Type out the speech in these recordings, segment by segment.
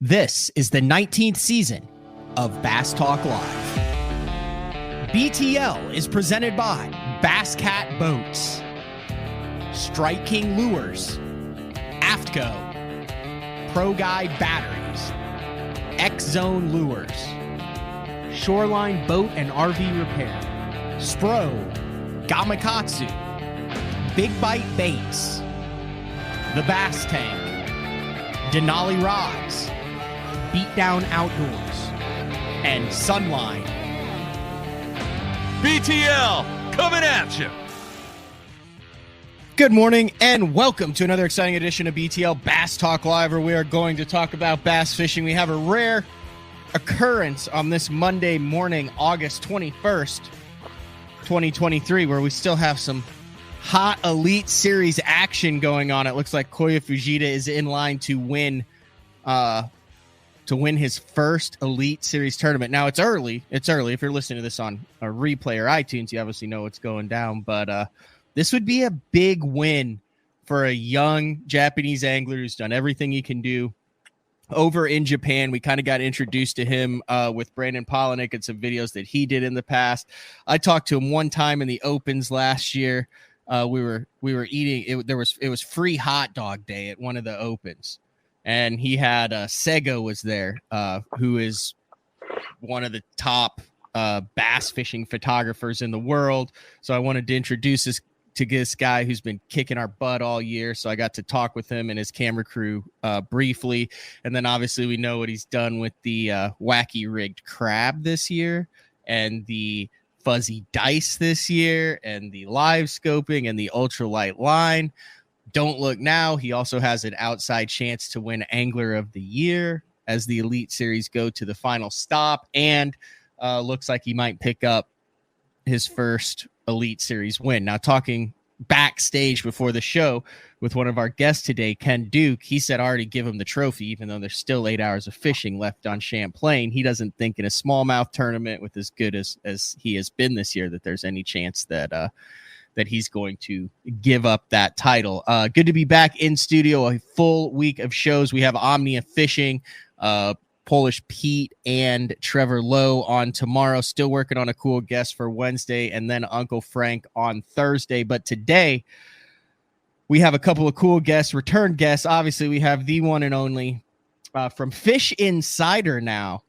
This is the 19th season of Bass Talk Live. BTL is presented by Bass Cat Boats, Strike King Lures, Aftco, Pro Guide Batteries, X-Zone Lures, Shoreline Boat and RV Repair, Spro, Gamakatsu, Big Bite Baits, The Bass Tank, Denali Rods, Beatdown Outdoors, and Sunline. BTL coming at you. Good morning and welcome to another exciting edition of BTL Bass Talk Live, where we are going to talk about bass fishing. We have a rare occurrence on this Monday morning, August 21st, 2023, where we still have some hot Elite Series action going on. It looks like Koya Fujita is in line to win his first Elite Series tournament. Now, it's early. If you're listening to this on a replay or iTunes, you obviously know what's going down. But this would be a big win for a young Japanese angler who's done everything he can do over in Japan. We kind of got introduced to him with Brandon Polinick and some videos that he did in the past. I talked to him one time in the Opens last year. We were eating it. It was free hot dog day at one of the Opens. And he had Sego was there, who is one of the top bass fishing photographers in the world. So I wanted to introduce this guy who's been kicking our butt all year. So I got to talk with him and his camera crew briefly. And then obviously we know what he's done with the wacky rigged crab this year and the fuzzy dice this year and the live scoping and the ultralight line. Don't look now. He also has an outside chance to win Angler of the Year as the Elite Series go to the final stop, and looks like he might pick up his first Elite Series win. Now, talking backstage before the show with one of our guests today, Ken Duke, he said I already give him the trophy, even though there's still 8 hours of fishing left on Champlain. He doesn't think in a smallmouth tournament with as good as he has been this year that there's any chance that he's going to give up that title. Good to be back in studio, a full week of shows. We have Omnia Fishing, Polish Pete, and Trevor Lowe on tomorrow. Still working on a cool guest for Wednesday, and then Uncle Frank on Thursday. But today, we have a couple of cool guests, return guests. Obviously, we have the one and only from Fish Insider now.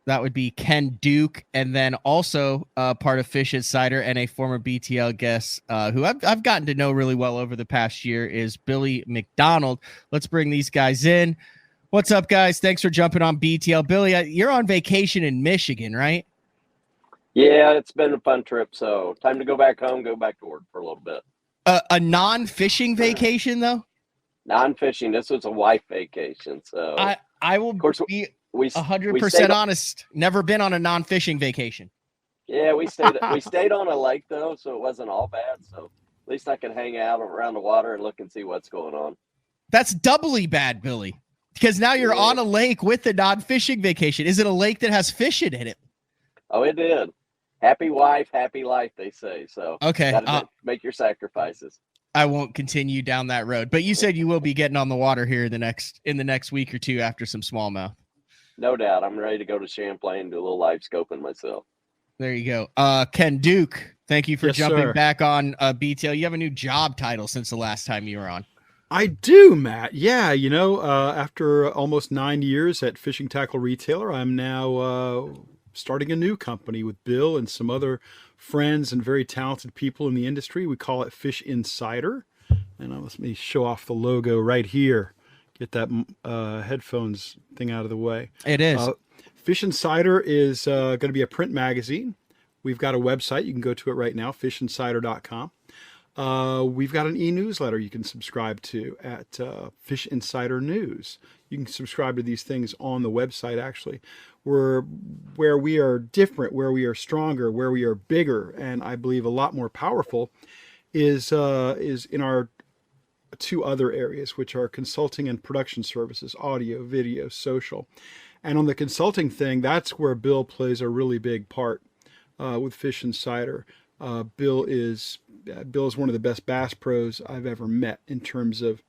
That would be Ken Duke, and then also part of Fish Insider and a former BTL guest who I've gotten to know really well over the past year is Billy McDonald. Let's bring these guys in. What's up, guys? Thanks for jumping on BTL. Billy, you're on vacation in Michigan, right? Yeah, it's been a fun trip, so time to go back home, go back to work for a little bit. A non-fishing vacation, though? Non-fishing. This was a wife vacation, so I will be 100% honest. Never been on a non-fishing vacation. Yeah, we stayed on a lake though, so it wasn't all bad. So at least I can hang out around the water and look and see what's going on. That's doubly bad, Billy, because now you're on a lake with a non-fishing vacation. Is it a lake that has fish in it? Oh, it did. Happy wife, happy life, they say. So okay, gotta make your sacrifices. I won't continue down that road. But you said you will be getting on the water here in the next week or two after some smallmouth. No doubt. I'm ready to go to Champlain and do a little live scoping myself. There you go. Ken Duke, thank you for jumping back on BTL. You have a new job title since the last time you were on. I do, Matt. Yeah, after almost 9 years at Fishing Tackle Retailer, I'm now starting a new company with Bill and some other friends and very talented people in the industry. We call it Fish Insider. And let me show off the logo right here. Get that headphones thing out of the way. It is. Fish Insider is going to be a print magazine. We've got a website. You can go to it right now, fishinsider.com. We've got an e-newsletter you can subscribe to at Fish Insider News. You can subscribe to these things on the website, actually. Where we are different, where we are stronger, where we are bigger, and I believe a lot more powerful is in our two other areas, which are consulting and production services, audio, video, social. And on the consulting thing, that's where Bill plays a really big part with Fish Insider. Bill is one of the best bass pros I've ever met in terms of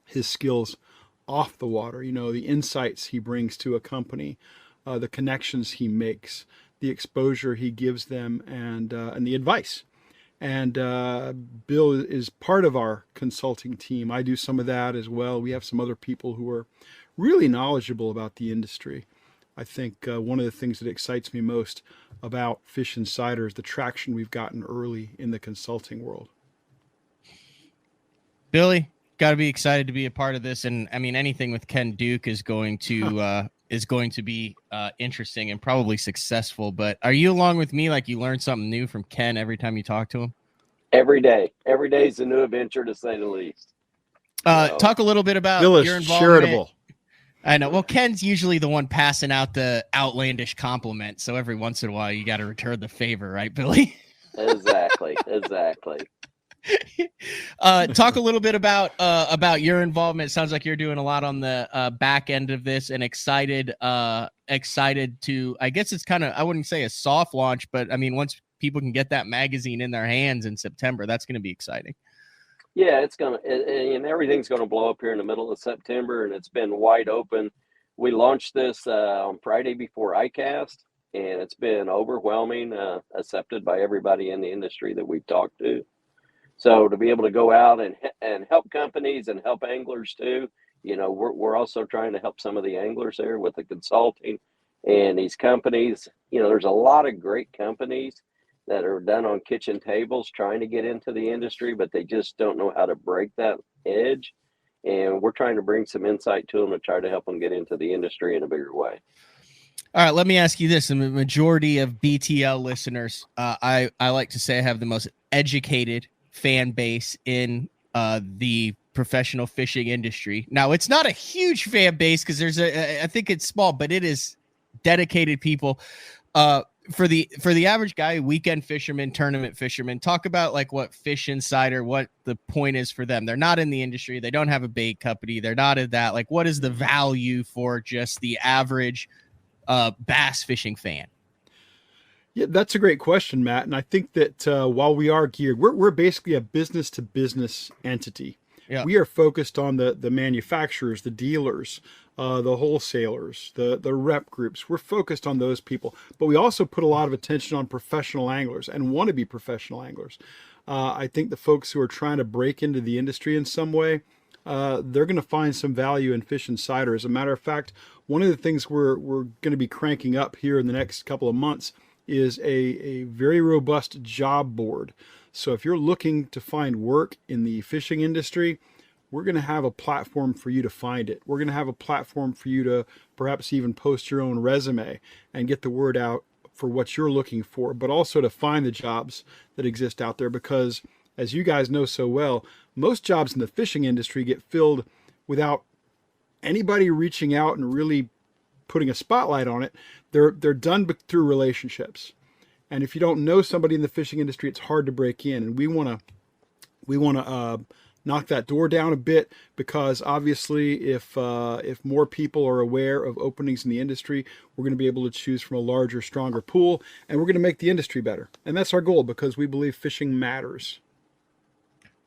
his skills off the water. You know, the insights he brings to a company, the connections he makes, the exposure he gives them, and the advice. And Bill is part of our consulting team. I do some of that as well. We have some other people who are really knowledgeable about the industry. I think one of the things that excites me most about Fish Insider is the traction we've gotten early in the consulting world. Billy, got to be excited to be a part of this. And I mean, anything with Ken Duke is going to be interesting and probably successful. But are you along with me? Like, you learn something new from Ken every time you talk to him? Every day is a new adventure, to say the least. Talk a little bit about Bill is your involvement. charitable. I know. Well, Ken's usually the one passing out the outlandish compliment. So every once in a while, you got to return the favor, right, Billy? Exactly. Talk a little bit about your involvement. It sounds like you're doing a lot on the back end of this, and excited to, I guess it's kind of, I wouldn't say a soft launch, but I mean, once people can get that magazine in their hands in September, that's going to be exciting. Yeah, it's gonna, and everything's gonna blow up here in the middle of September, and it's been wide open. We launched this on Friday before ICAST, and it's been overwhelming, accepted by everybody in the industry that we've talked to. So to be able to go out and help companies and help anglers too, you know, we're also trying to help some of the anglers there with the consulting and these companies. You know, there's a lot of great companies that are done on kitchen tables trying to get into the industry, but they just don't know how to break that edge. And we're trying to bring some insight to them to try to help them get into the industry in a bigger way. All right, let me ask you this. The majority of BTL listeners, I like to say, have the most educated fan base in the professional fishing industry. Now, it's not a huge fan base because I think it's small, but it is dedicated people. For the average guy, weekend fisherman, tournament fisherman, talk about like what Fish Insider, what the point is for them. They're not in the industry. They don't have a bait company. They're not in that. Like, what is the value for just the average bass fishing fan? Yeah, that's a great question, Matt. And I think that while we are geared, we're basically a business to business entity. Yeah. We are focused on the manufacturers, the dealers, the wholesalers, the rep groups. We're focused on those people, but we also put a lot of attention on professional anglers and want to be professional anglers. I think the folks who are trying to break into the industry in some way, they're going to find some value in Fish Insider. As a matter of fact, one of the things we're going to be cranking up here in the next couple of months is a very robust job board. So if you're looking to find work in the fishing industry, we're going to have a platform for you to find it. We're going to have a platform for you to perhaps even post your own resume and get the word out for what you're looking for, but also to find the jobs that exist out there. Because as you guys know so well, most jobs in the fishing industry get filled without anybody reaching out and really putting a spotlight on it. They're done through relationships. And if you don't know somebody in the fishing industry, it's hard to break in. And we want to knock that door down a bit, because obviously if more people are aware of openings in the industry, we're going to be able to choose from a larger, stronger pool, and we're going to make the industry better. And that's our goal, because we believe fishing matters.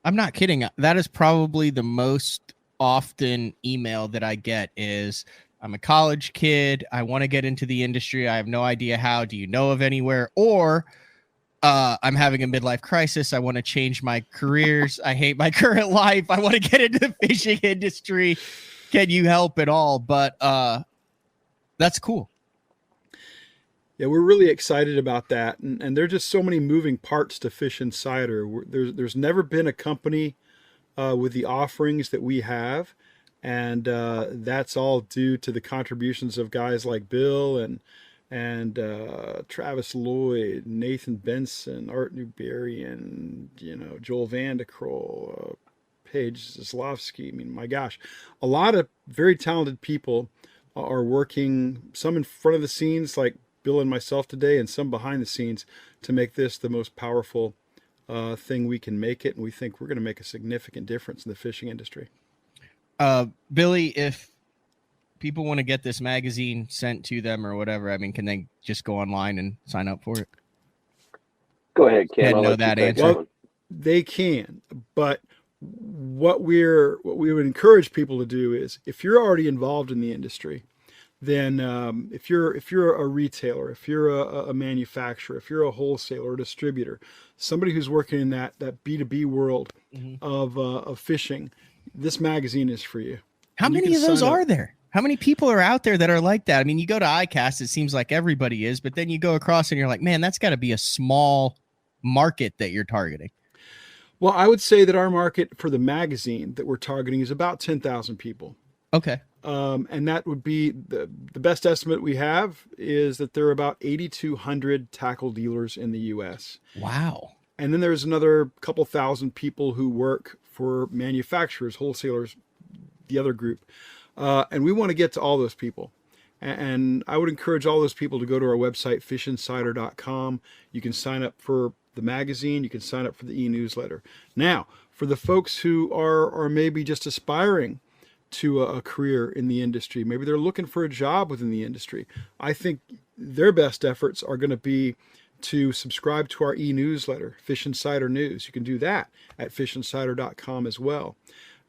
I'm not kidding. That is probably the most often email that I get is, I'm a college kid. I want to get into the industry. I have no idea how. Do you know of anywhere? Or I'm having a midlife crisis. I want to change my careers. I hate my current life. I want to get into the fishing industry. Can you help at all? But that's cool. Yeah, we're really excited about that. And there are just so many moving parts to Fish Insider. There's never been a company with the offerings that we have. And that's all due to the contributions of guys like Bill and Travis Lloyd, Nathan Benson, Art Newberryan, Joel Vandekroll, Paige Zaslavsky. I mean, my gosh, a lot of very talented people are working, some in front of the scenes like Bill and myself today, and some behind the scenes, to make this the most powerful thing we can make it. And we think we're going to make a significant difference in the fishing industry. Billy, if people want to get this magazine sent to them or whatever, I mean, can they just go online and sign up for it? Go ahead, Ken. Know that answer. Well, they can, but what we would encourage people to do is, if you're already involved in the industry, then if you're a retailer, if you're a manufacturer, if you're a wholesaler or distributor, somebody who's working in that B2B world of fishing, this magazine is for you. How many of those are there? How many people are out there that are like that? I mean, you go to ICAST, it seems like everybody is, but then you go across and you're like, man, that's got to be a small market that you're targeting. Well, I would say that our market for the magazine that we're targeting is about 10,000 people. Okay. And that would be the best estimate we have is that there are about 8,200 tackle dealers in the U.S. Wow. And then there's another couple thousand people who work for manufacturers, wholesalers, the other group. And we want to get to all those people. And I would encourage all those people to go to our website, fishinsider.com. You can sign up for the magazine. You can sign up for the e-newsletter. Now, for the folks who are maybe just aspiring to a career in the industry, maybe they're looking for a job within the industry, I think their best efforts are going to be to subscribe to our e-newsletter, Fish Insider News. You can do that at fishinsider.com as well.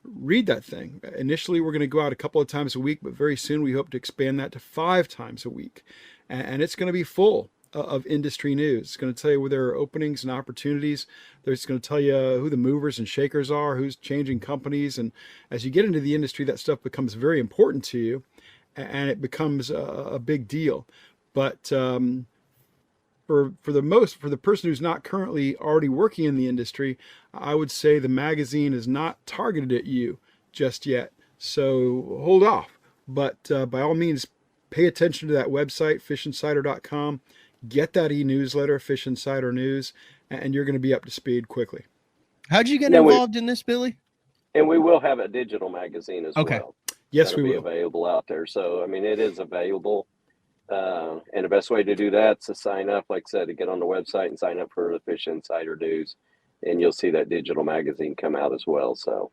Read that thing. Initially, we're going to go out a couple of times a week, but very soon we hope to expand that to 5 times a week. And it's going to be full of industry news. It's going to tell you where there are openings and opportunities. It's going to tell you who the movers and shakers are, who's changing companies. And as you get into the industry, that stuff becomes very important to you, and it becomes a big deal. But for the person who's not currently already working in the industry, I would say the magazine is not targeted at you just yet. So hold off. But by all means, pay attention to that website, fishinsider.com. Get that e-newsletter, Fish Insider News, and you're going to be up to speed quickly. How'd you get involved in this, Billy? And we will have a digital magazine as well. Yes, we will. Be available out there. So, I mean, it is available. And the best way to do that is to sign up, like I said, to get on the website and sign up for the Fish Insider News, and you'll see that digital magazine come out as well. So,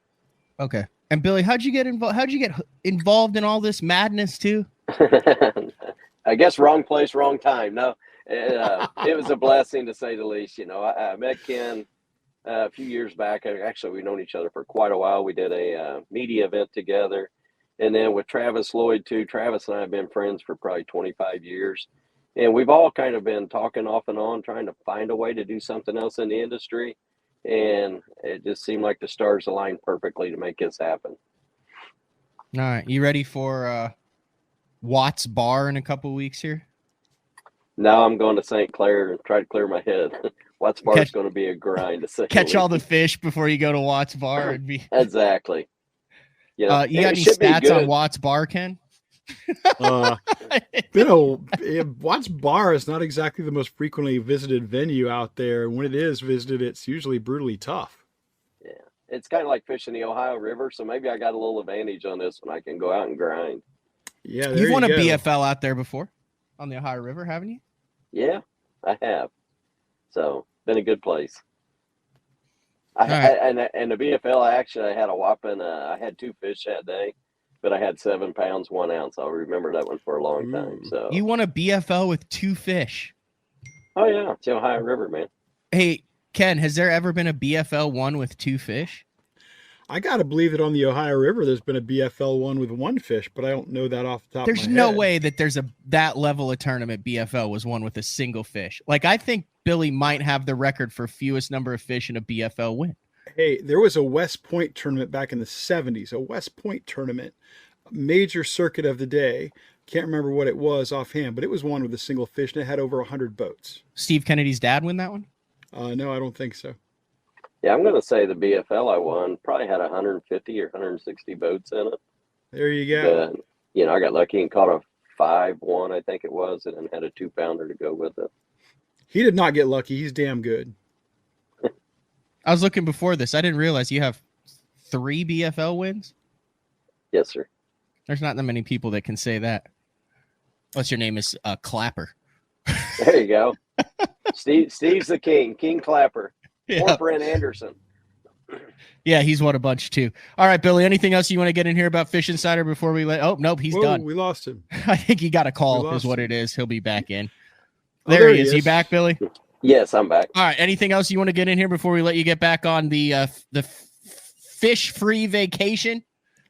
okay. And Billy, how'd you get involved? How'd you get involved in all this madness too? I guess wrong place, wrong time. No, it was a blessing to say the least. You know, I met Ken a few years back. Actually, we've known each other for quite a while. We did a media event together. And then with Travis Lloyd too, Travis and I have been friends for probably 25 years. And we've all kind of been talking off and on, trying to find a way to do something else in the industry. And it just seemed like the stars aligned perfectly to make this happen. All right. You ready for Watts Bar in a couple weeks here? Now I'm going to St. Clair and try to clear my head. Watts Bar is going to be a grind. Catch all the fish before you go to Watts Bar. And be... Exactly. Yeah. You got any stats on Watts Bar, Ken? Watts Bar is not exactly the most frequently visited venue out there. When it is visited, it's usually brutally tough. Yeah, it's kind of like fishing the Ohio River, so maybe I got a little advantage on this one. I can go out and grind. Yeah, you've won a BFL out there before on the Ohio River, haven't you? Yeah, I have. So, been a good place. And the BFL, I had a whopping, I had 2 fish that day, but I had 7 pounds, 1 ounce. I'll remember that one for a long time. So you won a BFL with 2 fish. Oh yeah. It's the Ohio River, man. Hey, Ken, has there ever been a BFL 1 with 2 fish? I got to believe that on the Ohio River, there's been a BFL 1 with 1 fish, but I don't know that off the top of my head. There's no way that there's that level of tournament BFL was one with a single fish. Like, I think Billy might have the record for fewest number of fish in a BFL win. Hey, there was a West Point tournament back in the 70s, a West Point tournament, major circuit of the day. Can't remember what it was offhand, but it was one with a single fish, and it had over 100 boats. Steve Kennedy's dad win that one? No, I don't think so. Yeah, I'm going to say the BFL I won probably had 150 or 160 boats in it. There you go. I got lucky and caught a 5-1, I think it was, and then had a 2-pounder to go with it. He did not get lucky. He's damn good. I was looking before this. I didn't realize you have 3 BFL wins. Yes, sir. There's not that many people that can say that. Unless your name is Clapper. There you go. Steve's the king. King Clapper. Yeah. Or Brent Anderson. Yeah, he's won a bunch too. All right, Billy, anything else you want to get in here about Fish Insider before we let... Oh, nope, he's done. We lost him. I think he got a call is what it is. He'll be back in. There he is. You back, Billy? Yes, I'm back. All right, anything else you want to get in here before we let you get back on the fish-free vacation.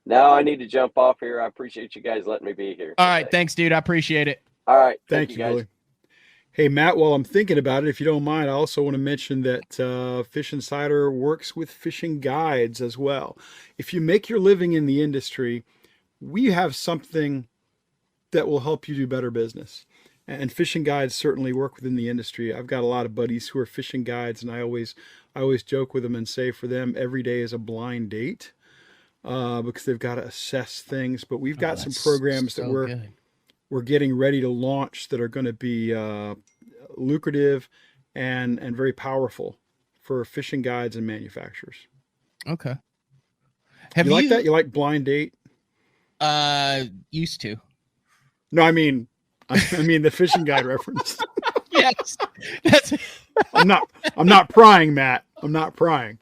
Now I need to jump off here. I appreciate you guys letting me be here. All right. Thanks, dude. I appreciate it. All right. Thank you, guys. Billy. Hey, Matt, while I'm thinking about it, if you don't mind, I also want to mention that Fish Insider works with fishing guides as well. If you make your living in the industry, we have something that will help you do better business. And fishing guides certainly work within the industry. I've got a lot of buddies who are fishing guides, and I always joke with them and say for them, every day is a blind date because they've got to assess things. But we've got some programs that we're getting ready to launch that are going to be lucrative and very powerful for fishing guides and manufacturers. Okay. You like that? You like blind date? Used to. No, I mean the fishing guide reference. Yes. That's I'm not prying, Matt. I'm not prying.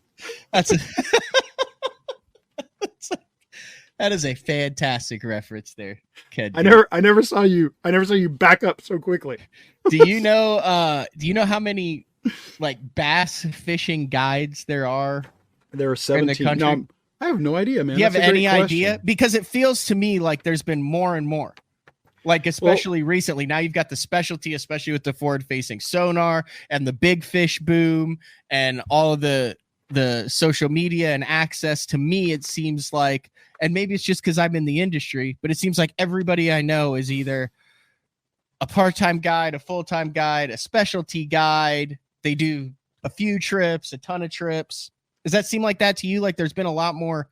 that is a fantastic reference there, Ken. I never saw you back up so quickly. Do you know how many like bass fishing guides there are? There are 17 in the country. No, I have no idea, man. Do you have any idea? Question. Because it feels to me like there's been more and more. Like, especially recently, now you've got the specialty, especially with the forward-facing sonar and the big fish boom and all of the social media and access. To me, it seems like, and maybe it's just because I'm in the industry, but it seems like everybody I know is either a part-time guide, a full-time guide, a specialty guide. They do a few trips, a ton of trips. Does that seem like that to you? Like there's been a lot more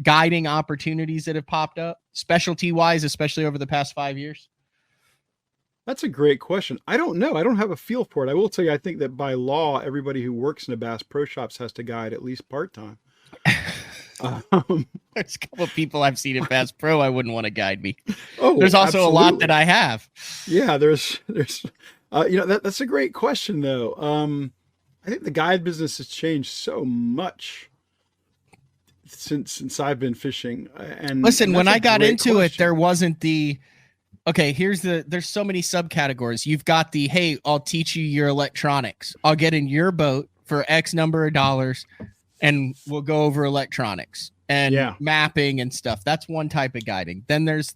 guiding opportunities that have popped up specialty wise, especially over the past 5 years? That's a great question. I don't know. I don't have a feel for it. I will tell you, I think that by law, everybody who works in a Bass Pro Shops has to guide at least part-time. There's a couple of people I've seen at Bass Pro I wouldn't want to guide me. Oh, there's also absolutely. a lot that I have. Yeah, there's that's a great question though. I think the guide business has changed so much since I've been fishing. And listen, when I got into it, there wasn't there's so many subcategories. You've got hey, I'll teach you your electronics. I'll get in your boat for X number of dollars and we'll go over electronics and mapping and stuff. That's one type of guiding. Then there's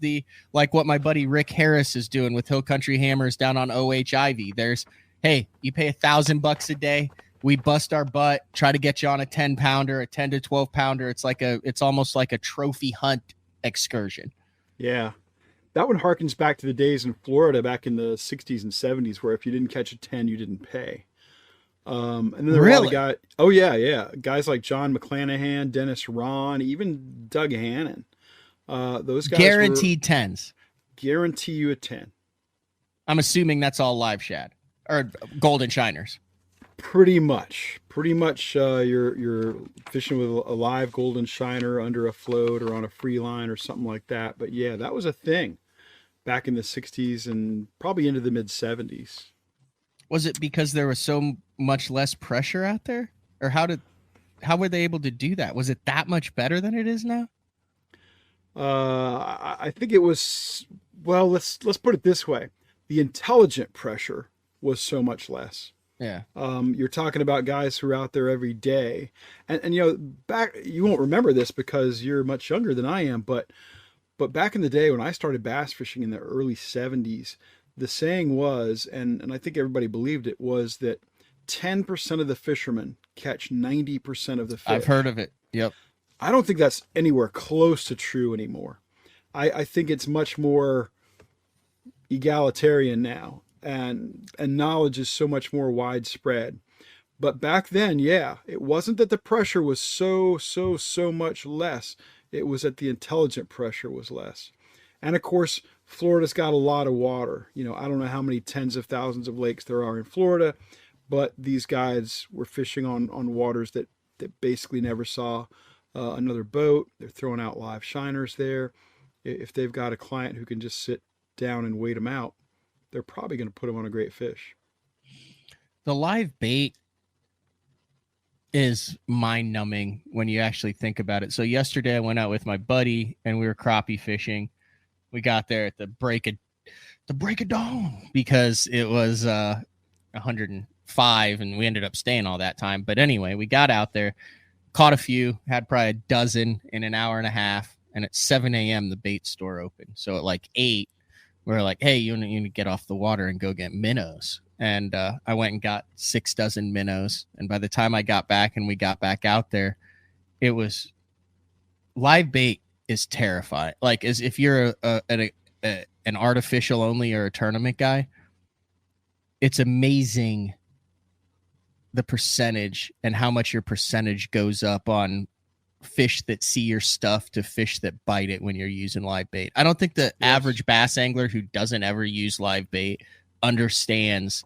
like what my buddy Rick Harris is doing with Hill Country Hammers down on OHIV. There's, hey, you pay $1,000 a day. We bust our butt, try to get you on a 10-pounder, a 10 to 12-pounder. It's almost like a trophy hunt excursion. Yeah. That one harkens back to the days in Florida back in the 60s and 70s where if you didn't catch a 10, you didn't pay. And then there were a lot of guys. Oh, yeah. Guys like John McClanahan, Dennis Ron, even Doug Hannon. Those guys guaranteed 10s. Guarantee you a 10. I'm assuming that's all live shad or golden shiners. Pretty much. You're fishing with a live golden shiner under a float or on a free line or something like that. But yeah, that was a thing back in the 60s and probably into the mid 70s. Was it because there was so much less pressure out there? Or how were they able to do that? Was it that much better than it is now? I think it was, well, let's put it this way. The intelligent pressure was so much less. Yeah. You're talking about guys who are out there every day. And you won't remember this because you're much younger than I am, but back in the day when I started bass fishing in the early 70s, the saying was, and I think everybody believed it, was that 10% of the fishermen catch 90% of the fish. I've heard of it. Yep. I don't think that's anywhere close to true anymore. I think it's much more egalitarian now. And knowledge is so much more widespread. But back then, yeah, it wasn't that the pressure was so much less. It was that the intelligent pressure was less. And of course, Florida's got a lot of water. I don't know how many tens of thousands of lakes there are in Florida, but these guys were fishing on waters that basically never saw another boat. They're throwing out live shiners there. If they've got a client who can just sit down and wait them out, they're probably going to put them on a great fish. The live bait is mind-numbing when you actually think about it. So yesterday I went out with my buddy and we were crappie fishing. We got there at the break of dawn because it was 105 and we ended up staying all that time. But anyway, we got out there, caught a few, had probably a dozen in an hour and a half. And at 7 a.m., the bait store opened. So at like 8, we're like, hey, you need to get off the water and go get minnows. And I went and got 6 dozen minnows. And by the time I got back and we got back out there, it was live bait is terrifying. Like, as if you're an artificial only or a tournament guy, it's amazing the percentage and how much your percentage goes up on fish that see your stuff to fish that bite it when you're using live bait. I don't think the average bass angler who doesn't ever use live bait understands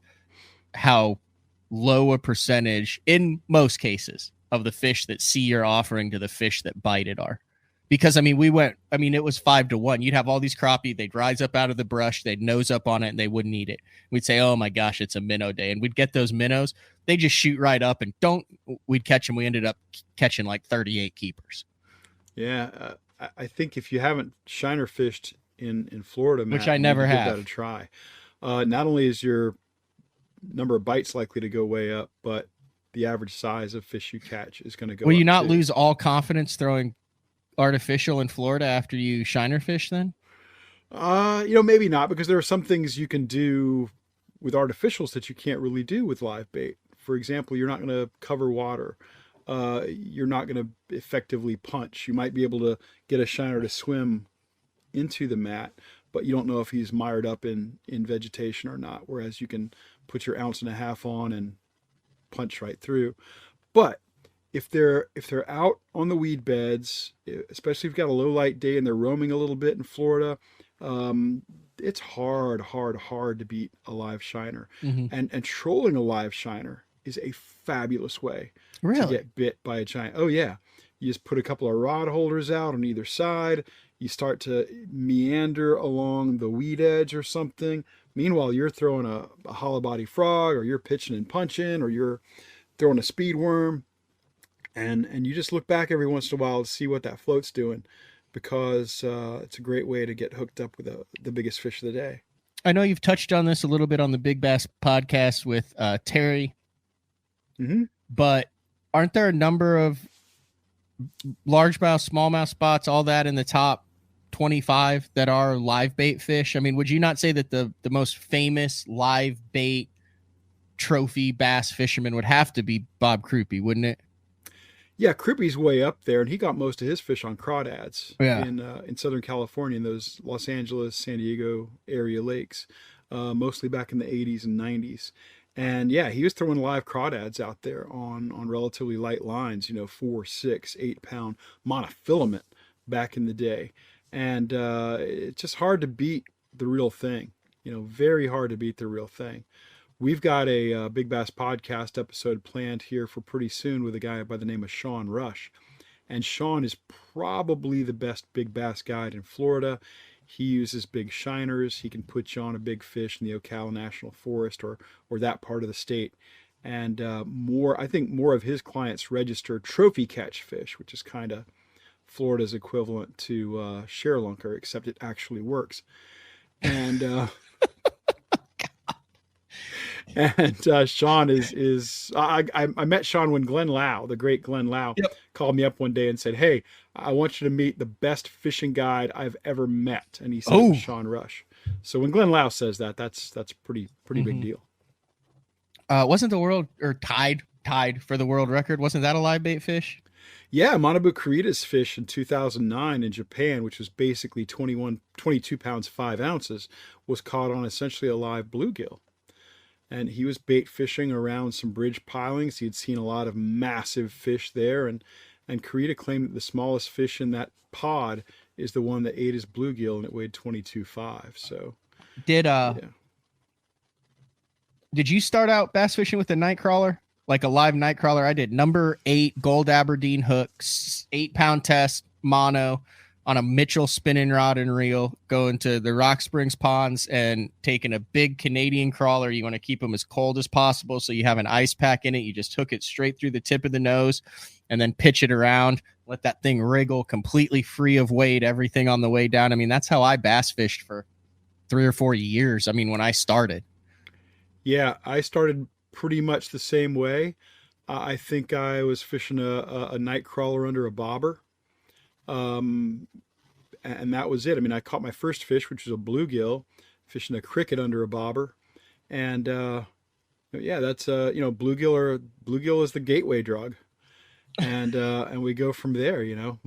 how low a percentage in most cases of the fish that see your offering to the fish that bite it are. Because it was 5-1. You'd have all these crappie, they'd rise up out of the brush, they'd nose up on it, and they wouldn't eat it. We'd say, oh my gosh, it's a minnow day. And we'd get those minnows, they just shoot right up and we'd catch them. We ended up catching like 38 keepers. Yeah. I think if you haven't shiner fished in Florida, Matt, which I never have, give that a try. Not only is your number of bites likely to go way up, but the average size of fish you catch is going to go up. Will you not lose all confidence throwing artificial in Florida after you shiner fish then? Maybe not, because there are some things you can do with artificials that you can't really do with live bait. For example, you're not going to cover water. You're not going to effectively punch. You might be able to get a shiner to swim into the mat, but you don't know if he's mired up in vegetation or not. Whereas you can put your 1.5 ounces on and punch right through. But if they're out on the weed beds, especially if you've got a low light day and they're roaming a little bit in Florida, it's hard to beat a live shiner. Mm-hmm. And trolling a live shiner is a fabulous way to get bit by a giant. Oh yeah. You just put a couple of rod holders out on either side. You start to meander along the weed edge or something. Meanwhile, you're throwing a hollow body frog, or you're pitching and punching, or you're throwing a speed worm. And you just look back every once in a while to see what that float's doing, because it's a great way to get hooked up with the biggest fish of the day. I know you've touched on this a little bit on the Big Bass podcast with Terry, but aren't there a number of largemouth, smallmouth spots, all that in the top 25 that are live bait fish? I mean, would you not say that the most famous live bait trophy bass fisherman would have to be Bob Cruppy, wouldn't it? Yeah, Crippy's way up there, and he got most of his fish on crawdads in Southern California, in those Los Angeles, San Diego area lakes, mostly back in the 80s and 90s. And yeah, he was throwing live crawdads out there on relatively light lines, 4, 6, 8 pound monofilament back in the day. And it's just hard to beat the real thing, very hard to beat the real thing. We've got a Big Bass podcast episode planned here for pretty soon with a guy by the name of Sean Rush. And Sean is probably the best big bass guide in Florida. He uses big shiners. He can put you on a big fish in the Ocala National Forest or that part of the state. And I think more of his clients register trophy catch fish, which is kind of Florida's equivalent to ShareLunker, except it actually works. And Sean is I met Sean when Glenn Lau, the great Glenn Lau, called me up one day and said, "Hey, I want you to meet the best fishing guide I've ever met." And he said it was Sean Rush. So when Glenn Lau says that, that's pretty big deal. Wasn't the world or tied for the world record? Wasn't that a live bait fish? Yeah, Manabu Kurita's fish in 2009 in Japan, which was basically 22 pounds 5 ounces, was caught on essentially a live bluegill. And he was bait fishing around some bridge pilings. He had seen a lot of massive fish there, and Kurita claimed that the smallest fish in that pod is the one that ate his bluegill, and it weighed 22.5. So did you start out bass fishing with a night crawler, like a live night crawler? I did. Number 8 gold Aberdeen hooks, 8 pound test mono on a Mitchell spinning rod and reel, going to the Rock Springs ponds and taking a big Canadian crawler. You want to keep them as cold as possible, so you have an ice pack in it. You just hook it straight through the tip of the nose and then pitch it around, let that thing wriggle completely free of weight, everything on the way down. I mean, that's how I bass fished for 3 or 4 years. I mean, when I started. Yeah, I started pretty much the same way. I think I was fishing a night crawler under a bobber. And that was it. I mean, I caught my first fish, which was a bluegill, fishing a cricket under a bobber. And, yeah, that's, bluegill is the gateway drug. And we go from there, a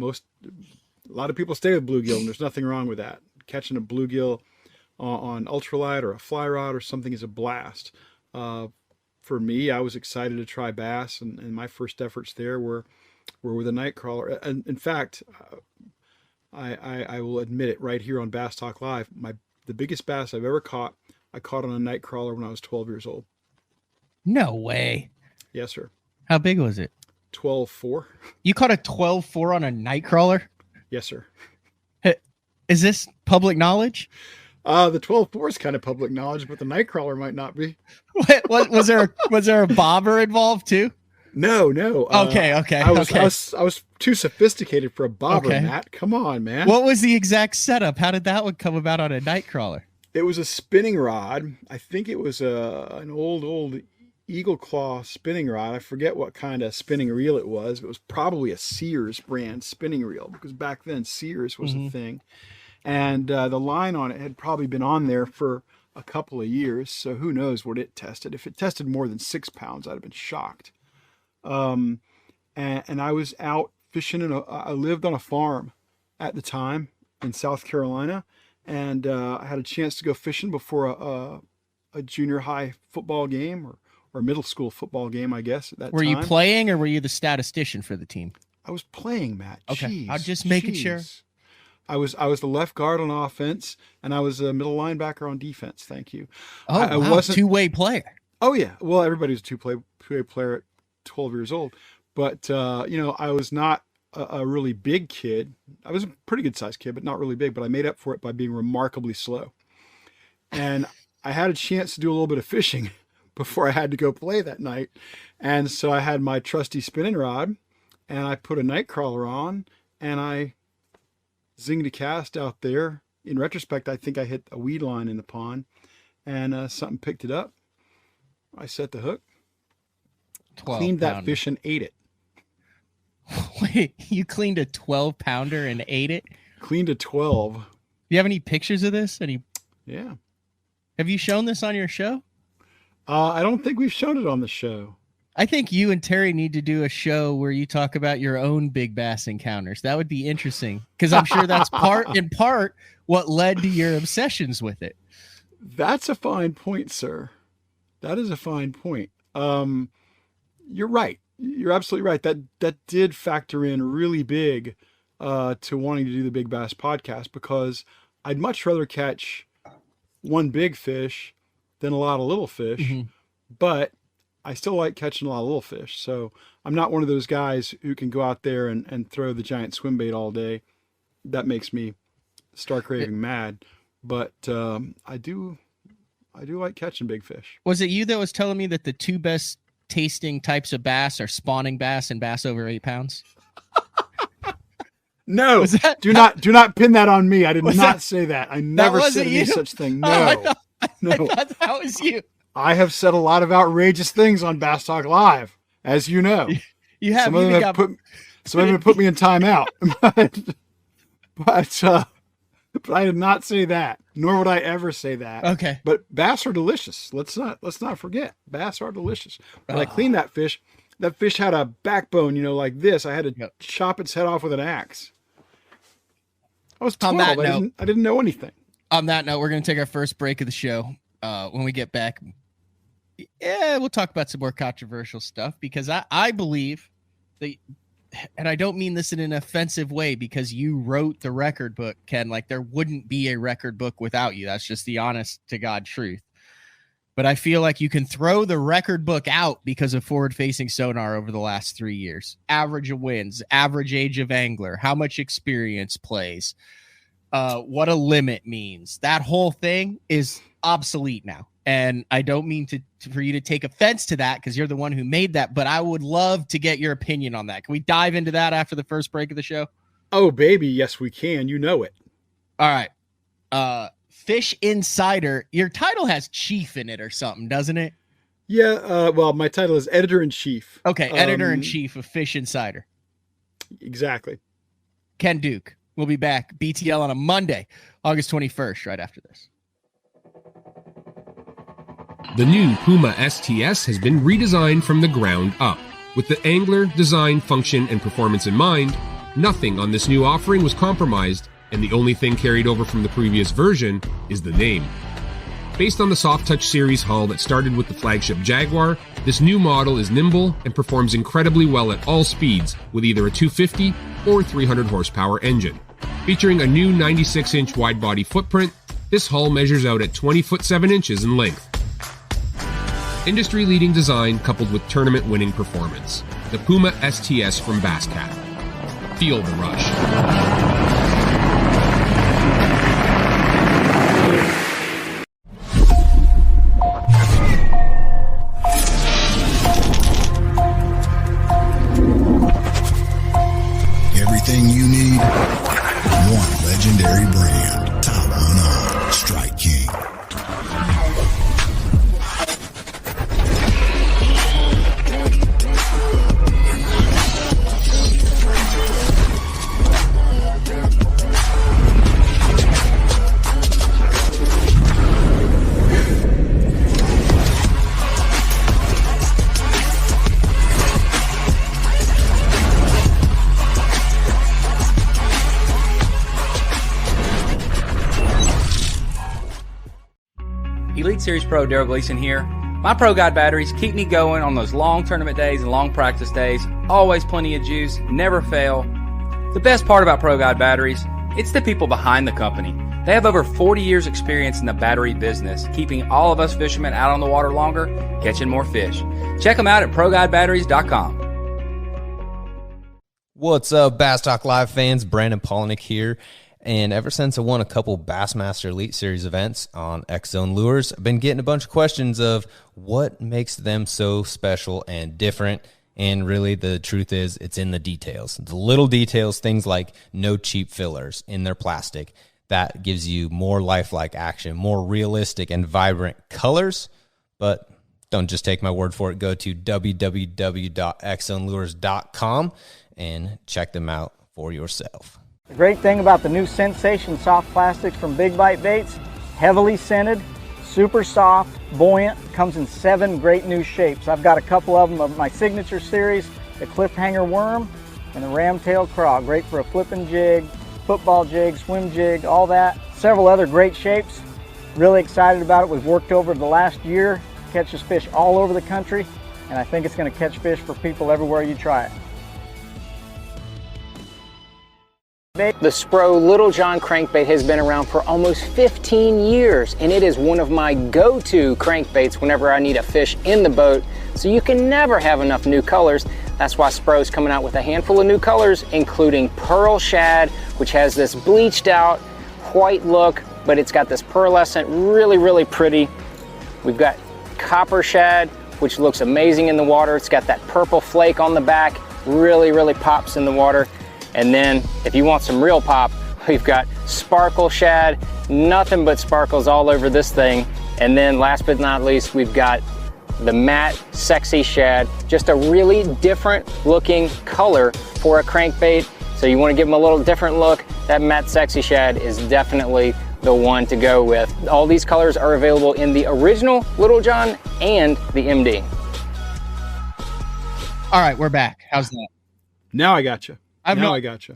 lot of people stay with bluegill, and there's nothing wrong with that. Catching a bluegill on ultralight or a fly rod or something is a blast. For me, I was excited to try bass, and my first efforts there were with a night crawler. And in fact, I will admit it right here on Bass Talk Live, the biggest bass I've ever caught, I caught on a night crawler when I was 12 years old. No way. Yes, sir. How big was it? 12.4. You caught a 12.4 on a night crawler? Yes, sir. Is this public knowledge? The 12.4 is kind of public knowledge, but the night crawler might not be. What was there a bobber involved too? No. Okay. I was too sophisticated for a bobber, Matt. Come on, man. What was the exact setup? How did that one come about on a night crawler? It was a spinning rod. I think it was an old Eagle Claw spinning rod. I forget what kind of spinning reel it was. It was probably a Sears brand spinning reel, because back then Sears was a thing. And the line on it had probably been on there for a couple of years. So who knows what it tested. If it tested more than 6 pounds, I'd have been shocked. And I was out fishing, I lived on a farm at the time in South Carolina. And I had a chance to go fishing before a junior high football game or middle school football game, I guess, at that time. Were you playing, or were you the statistician for the team? I was playing, Matt. Okay. Jeez, I'm just making sure. I was the left guard on offense, and I was a middle linebacker on defense. Thank you. Oh, I wow. wasn't Two-way player. Oh yeah. Well, everybody's a two-way player at 12 years old, but I was not a really big kid. I was a pretty good sized kid, but not really big. But I made up for it by being remarkably slow, and I had a chance to do a little bit of fishing before I had to go play that night, and so I had my trusty spinning rod, and I put a night crawler on, and I zinged a cast out there. In retrospect, I think I hit a weed line in the pond, and something picked it up. I set the hook, cleaned that fish, and ate it. Wait, you cleaned a 12-pounder and ate it? Cleaned a 12. Do you have any pictures of this? Yeah. Have you shown this on your show? I don't think we've shown it on the show. I think you and Terry need to do a show where you talk about your own big bass encounters. That would be interesting, because I'm sure that's in part what led to your obsessions with it. That's a fine point, sir. That is a fine point. You're right. You're absolutely right. That did factor in really big to wanting to do the Big Bass podcast, because I'd much rather catch one big fish than a lot of little fish, but I still like catching a lot of little fish. So I'm not one of those guys who can go out there and throw the giant swim bait all day. That makes me stark raving mad. But I do like catching big fish. Was it you that was telling me that the two best tasting types of bass are spawning bass and bass over 8 pounds? No, do not pin that on me. I did not say that. I never said any such thing. No, no. I thought that was you. I have said a lot of outrageous things on Bass Talk Live, as you know. You have. Some of them have put me in timeout, but I did not say that. Nor would I ever say that. Okay. But bass are delicious. Let's not forget, bass are delicious. When I cleaned that fish had a backbone, like this. I had to chop its head off with an axe. I was 12. I didn't know anything. On that note, we're going to take our first break of the show. When we get back, we'll talk about some more controversial stuff, because I believe that, and I don't mean this in an offensive way, because you wrote the record book, Ken. Like, there wouldn't be a record book without you. That's just the honest to God truth. But I feel like you can throw the record book out because of forward-facing sonar over the last 3 years. Average of wins, average age of angler, how much experience plays, what a limit means. That whole thing is obsolete now. And I don't mean for you to take offense to that, because you're the one who made that, but I would love to get your opinion on that. Can we dive into that after the first break of the show? Oh, baby. Yes, we can. You know it. All right. Fish Insider. Your title has chief in it or something, doesn't it? Yeah, well, my title is editor-in-chief. Okay, editor-in-chief of Fish Insider. Exactly. Ken Duke. We'll be back. BTL on a Monday, August 21st, right after this. The new Puma STS has been redesigned from the ground up. With the angler, design, function, and performance in mind, nothing on this new offering was compromised, and the only thing carried over from the previous version is the name. Based on the Soft Touch series hull that started with the flagship Jaguar, this new model is nimble and performs incredibly well at all speeds with either a 250 or 300 horsepower engine. Featuring a new 96-inch wide-body footprint, this hull measures out at 20 foot 7 inches in length. Industry-leading design coupled with tournament-winning performance. The Puma STS from Basscat. Feel the rush. Everything you need, one legendary brand. Top one on Strike King. Elite Series Pro Daryl Gleason here. My Pro Guide batteries keep me going on those long tournament days and long practice days. Always plenty of juice, never fail. The best part about Pro Guide batteries, it's the people behind the company. They have over 40 years experience in the battery business, keeping all of us fishermen out on the water longer, catching more fish. Check them out at ProGuideBatteries.com. What's up, Bass Talk Live fans? Brandon Polnick here. And ever since I won a couple Bassmaster Elite Series events on X-Zone Lures, I've been getting a bunch of questions of what makes them so special and different. And really, the truth is, it's in the details. The little details, things like no cheap fillers in their plastic. That gives you more lifelike action, more realistic and vibrant colors. But don't just take my word for it. Go to www.xzonelures.com and check them out for yourself. The great thing about the new Sensation soft plastics from Big Bite Baits, heavily scented, super soft, buoyant, comes in 7 great new shapes. I've got a couple of them of my signature series, the cliffhanger worm and the ramtail craw. Great for a flipping jig, football jig, swim jig, all that. Several other great shapes. Really excited about it. We've worked over the last year, catches fish all over the country, and I think it's going to catch fish for people everywhere you try it. The Spro Little John crankbait has been around for almost 15 years, and it is one of my go-to crankbaits whenever I need a fish in the boat, so you can never have enough new colors. That's why Spro's coming out with a handful of new colors, including Pearl Shad, which has this bleached out white look, but it's got this pearlescent, really, really pretty. We've got Copper Shad, which looks amazing in the water. It's got that purple flake on the back, really, really pops in the water. And then if you want some real pop, we've got Sparkle Shad, nothing but sparkles all over this thing. And then last but not least, we've got the matte Sexy Shad, just a really different looking color for a crankbait. So you want to give them a little different look, that matte Sexy Shad is definitely the one to go with. All these colors are available in the original Little John and the MD. All right, we're back. How's that? Now I got you. I got you.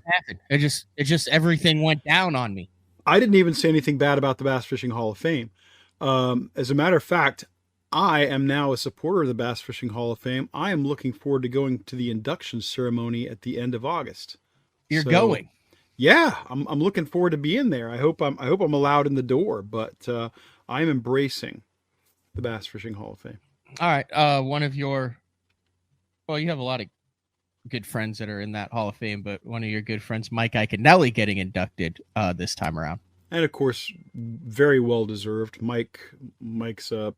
It just everything went down on me. I didn't even say anything bad about the Bass Fishing Hall of Fame. As a matter of fact, I am now a supporter of the Bass Fishing Hall of Fame. I am looking forward to going to the induction ceremony at the end of August. You're going? Yeah, I'm looking forward to being there. I hope I'm allowed in the door, but I'm embracing the Bass Fishing Hall of Fame. All right, you have a lot of good friends that are in that Hall of Fame, but one of your good friends, Mike Iaconelli, getting inducted this time around. And of course, very well deserved. Mike's a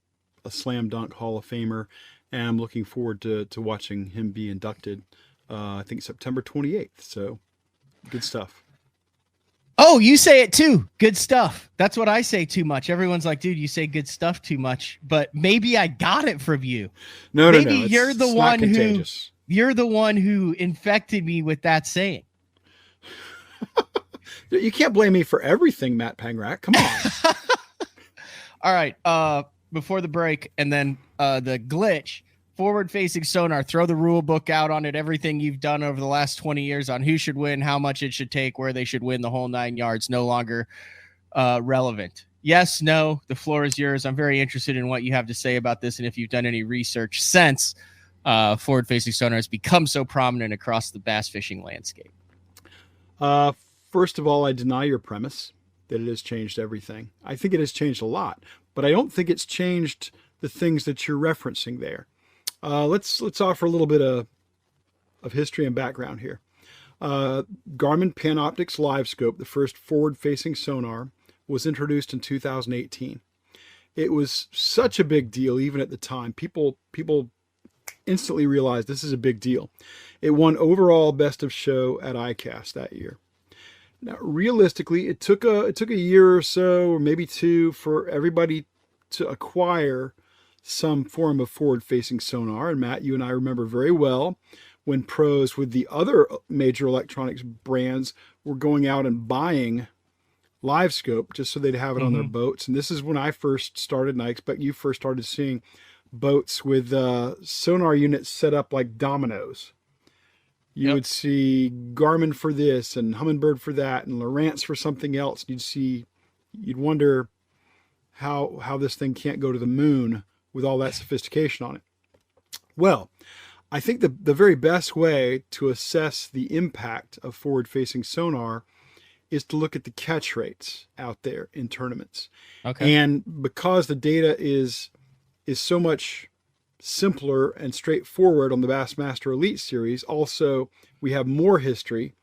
slam dunk Hall of Famer, and I'm looking forward to watching him be inducted. I think September 28th. So good stuff. Oh, you say it too. Good stuff. That's what I say too much. Everyone's like, dude, you say good stuff too much. But maybe I got it from you. No. Maybe you're the one who contagious. you're the one who infected me with that saying. You can't blame me for everything, Matt Pangrat. Come on. All right. Before the break, and then the glitch. Forward-facing sonar, throw the rule book out on it, everything you've done over the last 20 years on who should win, how much it should take, where they should win, the whole 9 yards, no longer relevant. Yes, no, the floor is yours. I'm very interested in what you have to say about this and if you've done any research since forward-facing sonar has become so prominent across the bass fishing landscape. First of all, I deny your premise that it has changed everything. I think it has changed a lot, but I don't think it's changed the things that you're referencing there. Let's offer a little bit of history and background here. Garmin Panoptix LiveScope, the first forward-facing sonar, was introduced in 2018. It was such a big deal even at the time. People instantly realized this is a big deal. It won overall best of show at ICAST that year. Now, realistically, it took a year or so, or maybe two, for everybody to acquire some form of forward-facing sonar. And Matt, you and I remember very well when pros with the other major electronics brands were going out and buying LiveScope just so they'd have it on their boats. And this is when I first started, and I expect you first started seeing boats with sonar units set up like dominoes. You would see Garmin for this and Humminbird for that and Rants for something else. You'd wonder how this thing can't go to the moon with all that sophistication on it. Well, I think the very best way to assess the impact of forward-facing sonar is to look at the catch rates out there in tournaments. Okay. And because the data is so much simpler and straightforward on the Bassmaster Elite Series, also we have more history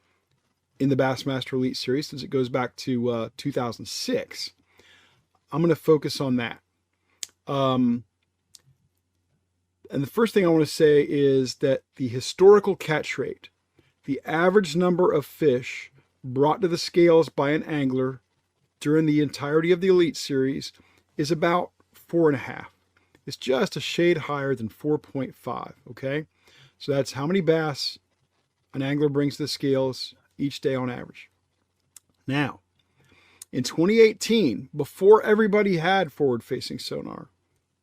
in the Bassmaster Elite Series since it goes back to 2006. I'm going to focus on that. And the first thing I want to say is that the historical catch rate, the average number of fish brought to the scales by an angler during the entirety of the Elite Series, is about 4.5. It's just a shade higher than 4.5, okay? So that's how many bass an angler brings to the scales each day on average. Now, in 2018, before everybody had forward-facing sonar,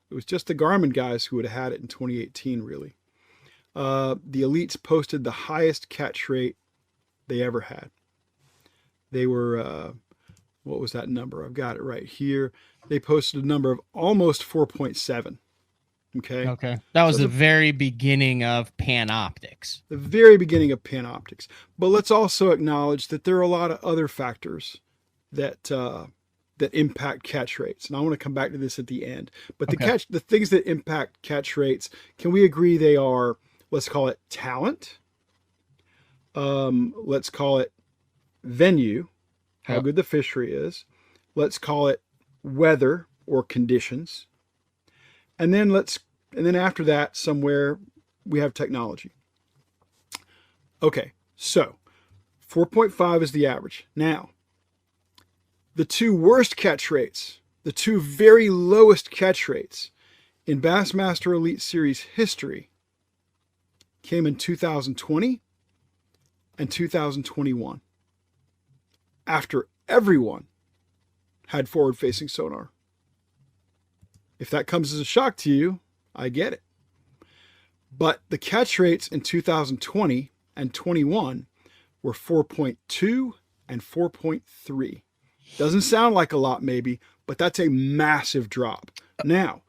it was just the Garmin guys who would have had it in 2018, really. The Elites posted the highest catch rate they ever had. They were, what was that number? I've got it right here. They posted a number of almost 4.7. Okay. That was the very beginning of Panoptix. The very beginning of Panoptix. But let's also acknowledge that there are a lot of other factors that impact catch rates, and I want to come back to this at the end. But the things that impact catch rates, can we agree they are? Let's call it talent. Let's call it venue, how good the fishery is. Let's call it weather or conditions, and then after that, somewhere we have technology. Okay, so 4.5 is the average. Now, the two worst catch rates, the two very lowest catch rates in Bassmaster Elite Series history came in 2020 and 2021. After everyone had forward-facing sonar. If that comes as a shock to you, I get it. But the catch rates in 2020 and 21 were 4.2 and 4.3. Doesn't sound like a lot maybe, but that's a massive drop. Now,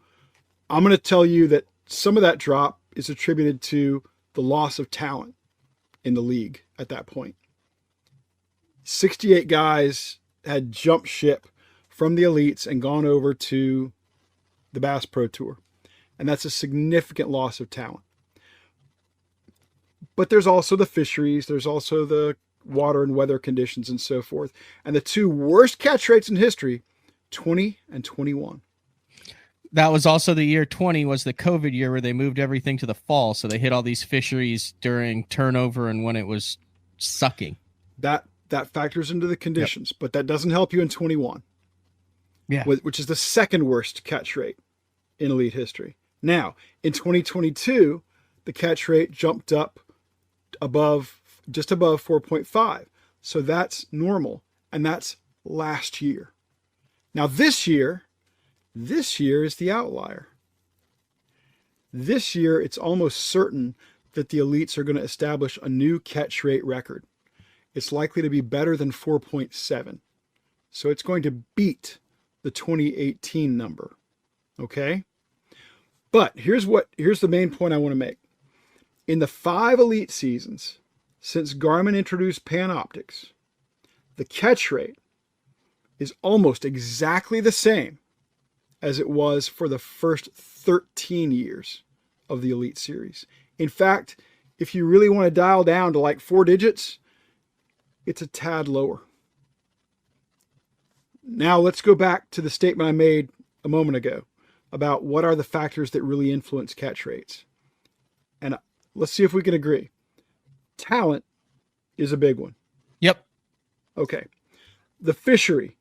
I'm going to tell you that some of that drop is attributed to the loss of talent in the league at that point. 68 guys had jumped ship from the elites and gone over to the Bass Pro Tour. And that's a significant loss of talent. But there's also the fisheries, there's also the water and weather conditions and so forth. And the two worst catch rates in history, 20 and 21. That was also the year 20 was the COVID year where they moved everything to the fall. So they hit all these fisheries during turnover and when it was sucking. That That factors into the conditions, but that doesn't help you in 21. Yeah. Which is the second worst catch rate in elite history. Now, in 2022, the catch rate jumped up just above 4.5. So that's normal, and that's last year. Now this year is the outlier. This year, it's almost certain that the elites are going to establish a new catch rate record. It's likely to be better than 4.7. So it's going to beat the 2018 number. Okay? But here's the main point I want to make. In the 5 elite seasons since Garmin introduced Panoptics, the catch rate is almost exactly the same as it was for the first 13 years of the Elite Series. In fact, if you really want to dial down to like 4 digits, it's a tad lower. Now let's go back to the statement I made a moment ago about what are the factors that really influence catch rates. And let's see if we can agree. Talent is a big one. Yep. Okay. The fishery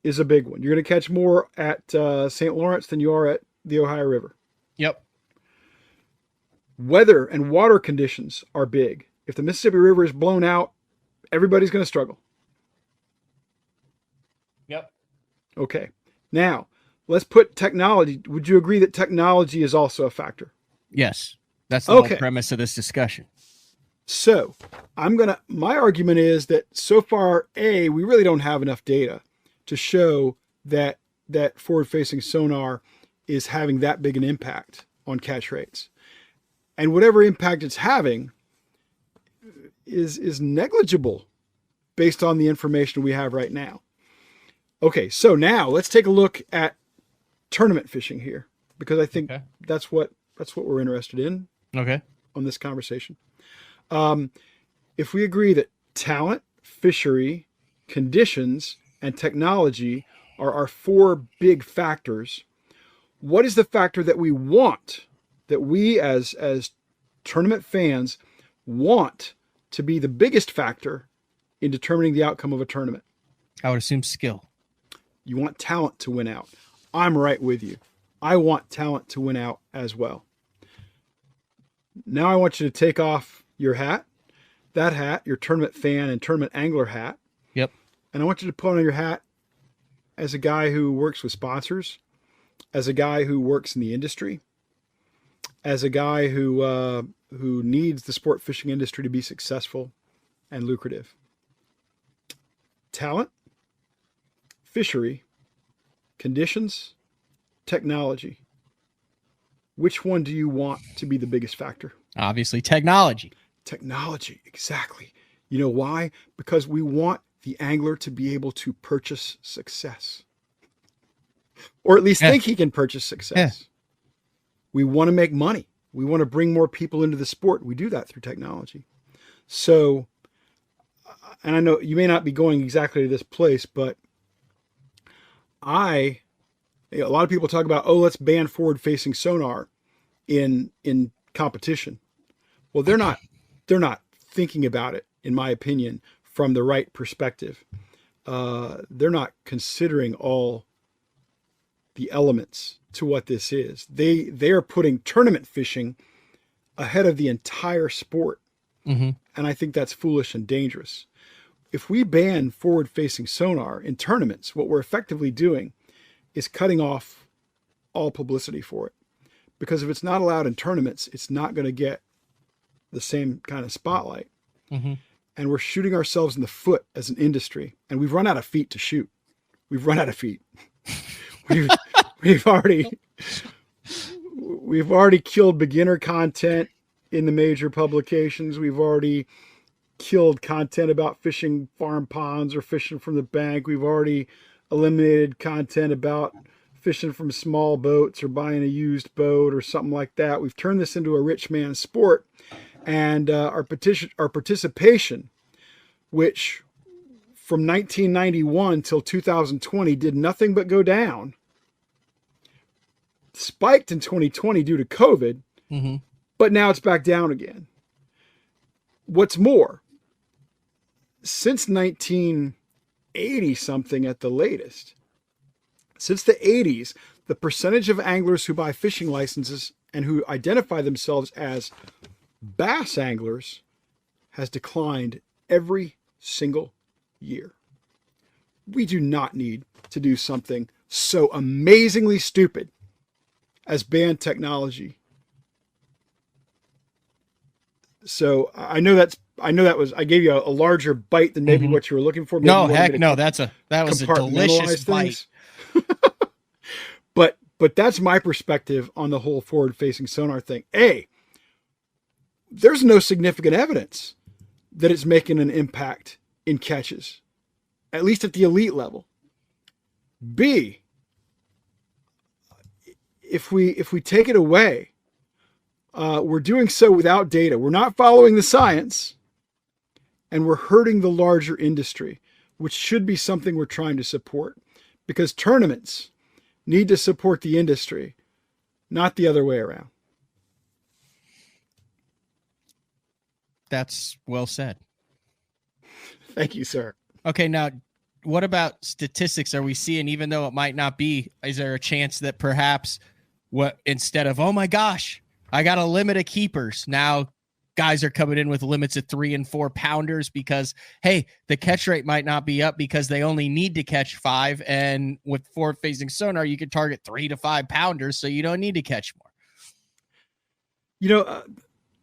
is a big one. You're going to catch more at St. Lawrence than you are at the Ohio River. Yep. Weather and water conditions are big. If the Mississippi River is blown out, everybody's going to struggle. Yep. Okay. Now, let's put technology. Would you agree that technology is also a factor? Yes. That's the whole premise of this discussion. So my argument is that so far, we really don't have enough data to show that forward-facing sonar is having that big an impact on catch rates. And whatever impact it's having is negligible based on the information we have right now. Okay, so now let's take a look at tournament fishing here, because I think that's what we're interested in. Okay. On this conversation. If we agree that talent, fishery, conditions, and technology are our 4 big factors, what is the factor that we want, that we as tournament fans want to be the biggest factor in determining the outcome of a tournament? I would assume skill. You want talent to win out. I'm right with you. I want talent to win out as well. Now I want you to take off your hat, that hat, your tournament fan and tournament angler hat. Yep. And I want you to put on your hat as a guy who works with sponsors, as a guy who works in the industry, as a guy who needs the sport fishing industry to be successful and lucrative. Talent, fishery, conditions, technology. Which one do you want to be the biggest factor? Obviously, technology. Technology, exactly. You know why? Because we want the angler to be able to purchase success. Or at least think he can purchase success. Yeah. We want to make money. We want to bring more people into the sport. We do that through technology. So, and I know you may not be going exactly to this place, but a lot of people talk about, let's ban forward-facing sonar in competition. Well, they're not thinking about it, in my opinion, from the right perspective. They're not considering all the elements to what this is. They are putting tournament fishing ahead of the entire sport. Mm-hmm. And I think that's foolish and dangerous. If we ban forward-facing sonar in tournaments, what we're effectively doing is cutting off all publicity for it. Because if it's not allowed in tournaments, it's not going to get the same kind of spotlight. Mm-hmm. And we're shooting ourselves in the foot as an industry. And we've run out of feet to shoot. We've run out of feet. we've already killed beginner content in the major publications. We've already killed content about fishing farm ponds or fishing from the bank. We've already eliminated content about fishing from small boats or buying a used boat or something like that. We've turned this into a rich man's sport, and our participation, which from 1991 till 2020 did nothing but go down, spiked in 2020 due to COVID, mm-hmm. but now it's back down again. What's more, since 1980 something at the latest, since the 80s, the percentage of anglers who buy fishing licenses and who identify themselves as bass anglers has declined every single year. We do not need to do something so amazingly stupid as ban technology. So I gave you a larger bite than maybe what you were looking for. Maybe no, heck no. That was a delicious bite. But that's my perspective on the whole forward-facing sonar thing. A, there's no significant evidence that it's making an impact in catches, at least at the elite level. B, if we take it away, we're doing so without data. We're not following the science, and we're hurting the larger industry, which should be something we're trying to support, because tournaments need to support the industry, not the other way around. That's well said. Thank you, sir. Okay, now what about statistics are we seeing, even though it might not be? Is there a chance that perhaps instead of, oh my gosh, I got a limit of keepers, now guys are coming in with limits of 3 and 4 pounders because, hey, the catch rate might not be up because they only need to catch 5. And with forward-facing sonar, you can target 3 to 5 pounders, so you don't need to catch more.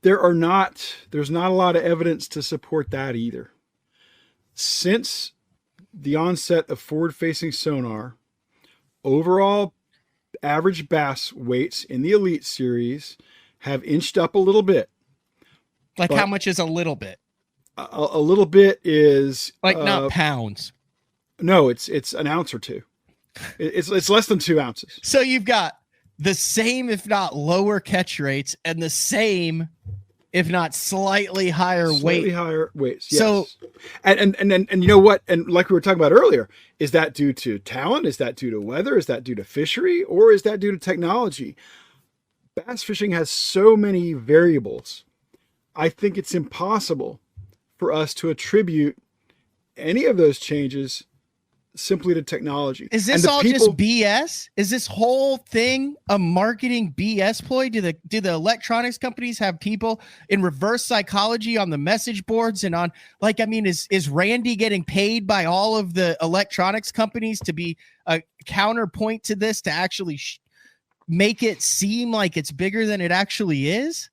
There's not a lot of evidence to support that either. Since the onset of forward-facing sonar, overall average bass weights in the Elite Series have inched up a little bit. Like, how much is a little bit? A little bit is like not pounds. No, it's an ounce or two. It's less than 2 ounces. So you've got the same, if not lower catch rates, and the same, if not slightly higher weights. Yes. So, and you know what? And like we were talking about earlier, is that due to talent? Is that due to weather? Is that due to fishery? Or is that due to technology? Bass fishing has so many variables. I think it's impossible for us to attribute any of those changes simply to technology. Is this all just BS? Is this whole thing a marketing BS ploy? Do the electronics companies have people in reverse psychology on the message boards and on, like, I mean, is Randy getting paid by all of the electronics companies to be a counterpoint to this, to actually make it seem like it's bigger than it actually is?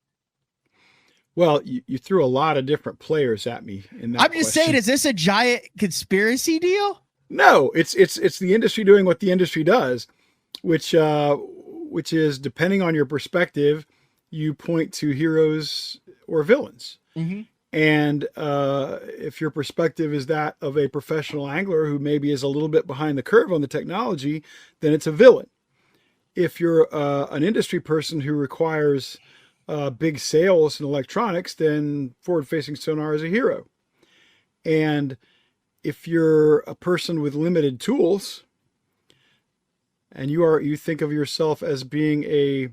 Well, you threw a lot of different players at me in that. I'm just saying, is this a giant conspiracy deal? No, it's the industry doing what the industry does, which is, depending on your perspective, you point to heroes or villains. Mm-hmm. And if your perspective is that of a professional angler who maybe is a little bit behind the curve on the technology, then it's a villain. If you're an industry person who requires big sales in electronics, then forward-facing sonar is a hero. And if you're a person with limited tools, and you think of yourself as being a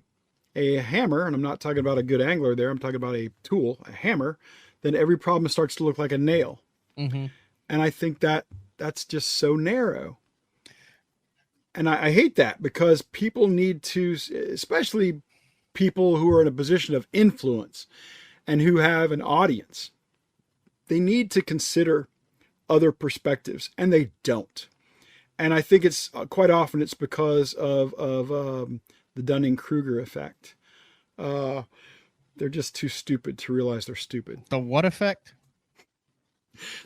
hammer, and I'm not talking about a good angler there, I'm talking about a tool, a hammer, then every problem starts to look like a nail. Mm-hmm. And I think that's just so narrow. And I hate that, because people need to, especially people who are in a position of influence and who have an audience, they need to consider other perspectives, and they don't. And I think it's quite often it's because of the Dunning-Kruger effect. They're just too stupid to realize they're stupid. The what effect?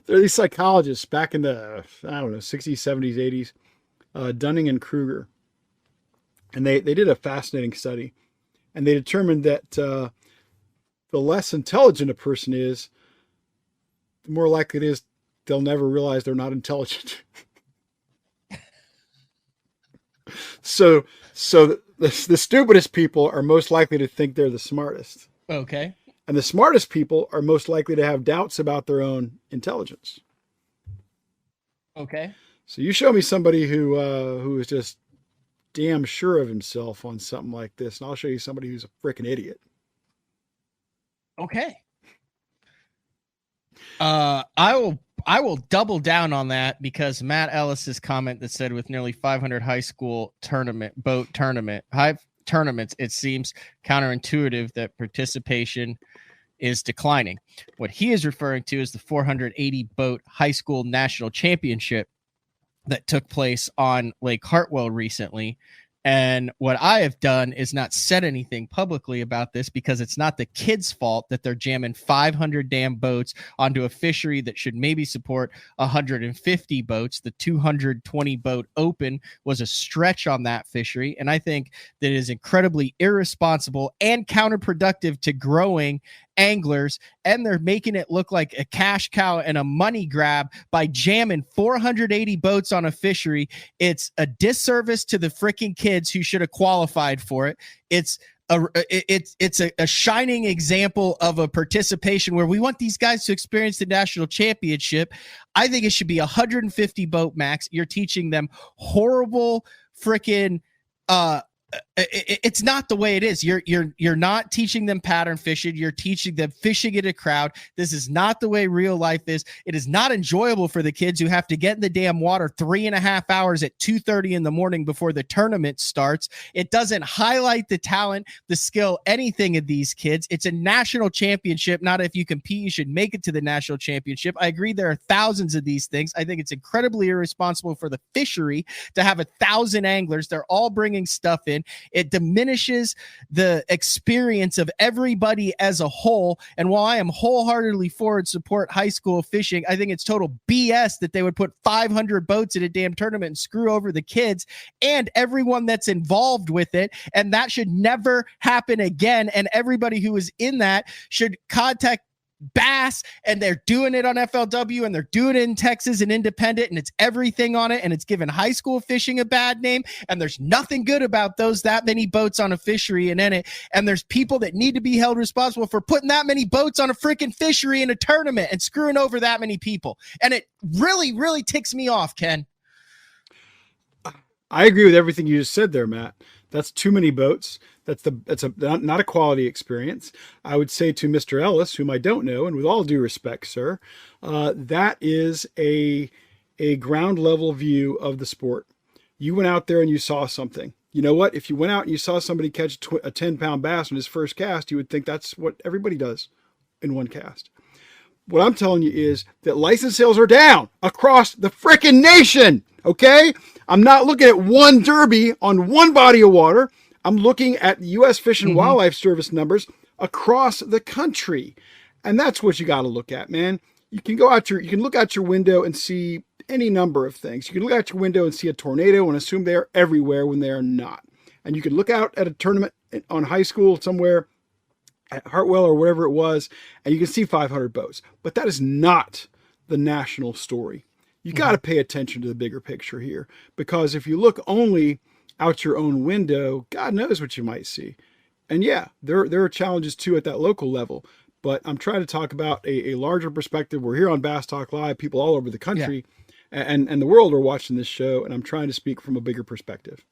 There are these psychologists back in the, 60s, 70s, 80s, Dunning and Kruger. And they did a fascinating study. And they determined that the less intelligent a person is, the more likely it is they'll never realize they're not intelligent. So the stupidest people are most likely to think they're the smartest. Okay. And the smartest people are most likely to have doubts about their own intelligence. Okay. So you show me somebody who is just damn sure of himself on something like this, and I'll show you somebody who's a freaking idiot. Okay. I I will double down on that because Matt Ellis's comment that said with nearly 500 high school boat tournaments, it seems counterintuitive that participation is declining. What he is referring to is the 480 boat high school national championship that took place on Lake Hartwell recently. And what I have done is not said anything publicly about this because it's not the kids' fault that they're jamming 500 damn boats onto a fishery that should maybe support 150 boats. The 220 boat open was a stretch on that fishery. And I think that it is incredibly irresponsible and counterproductive to growing anglers, and they're making it look like a cash cow and a money grab by jamming 480 boats on a fishery. It's a disservice to the freaking kids who should have qualified for it. It's a shining example of a participation where we want these guys to experience the national championship. I think it should be 150 boat max. You're teaching them horrible freaking it's not the way it is. You're not teaching them pattern fishing. You're teaching them fishing in a crowd. This is not the way real life is. It is not enjoyable for the kids who have to get in the damn water 3.5 hours at 2:30 in the morning before the tournament starts. It doesn't highlight the talent, the skill, anything of these kids. It's a national championship. Not if you compete, you should make it to the national championship. I agree there are thousands of these things. I think it's incredibly irresponsible for the fishery to have 1,000 anglers. They're all bringing stuff in. It diminishes the experience of everybody as a whole. And while I am wholeheartedly for and support high school fishing, I think it's total BS that they would put 500 boats in a damn tournament and screw over the kids and everyone that's involved with it. And that should never happen again. And everybody who is in that should contact Bass, and they're doing it on FLW, and they're doing it in Texas and Independent, and it's everything on it, and it's given high school fishing a bad name, and there's nothing good about that many boats on a fishery and in it, and there's people that need to be held responsible for putting that many boats on a freaking fishery in a tournament and screwing over that many people, and it really, really ticks me off, Ken. I agree with everything you just said there, Matt. That's too many boats. That's not a quality experience. I would say to Mr. Ellis, whom I don't know, and with all due respect, sir, that is a ground level view of the sport. You went out there and you saw something. You know what? If you went out and you saw somebody catch a 10-pound bass on his first cast, you would think that's what everybody does in one cast. What I'm telling you is that license sales are down across the frickin' nation. Okay? I'm not looking at one derby on one body of water. I'm looking at the U.S. Fish and Wildlife Service numbers across the country. And that's what you got to look at, man. You can look out your window and see any number of things. You can look out your window and see a tornado and assume they're everywhere when they are not. And you can look out at a tournament on high school somewhere at Hartwell or wherever it was, and you can see 500 boats. But that is not the national story. You got to pay attention to the bigger picture here, because if you look only out your own window, God knows what you might see. And yeah, there are challenges too at that local level, but I'm trying to talk about a larger perspective. We're here on Bass Talk Live. People all over the country and the world are watching this show, and I'm trying to speak from a bigger perspective.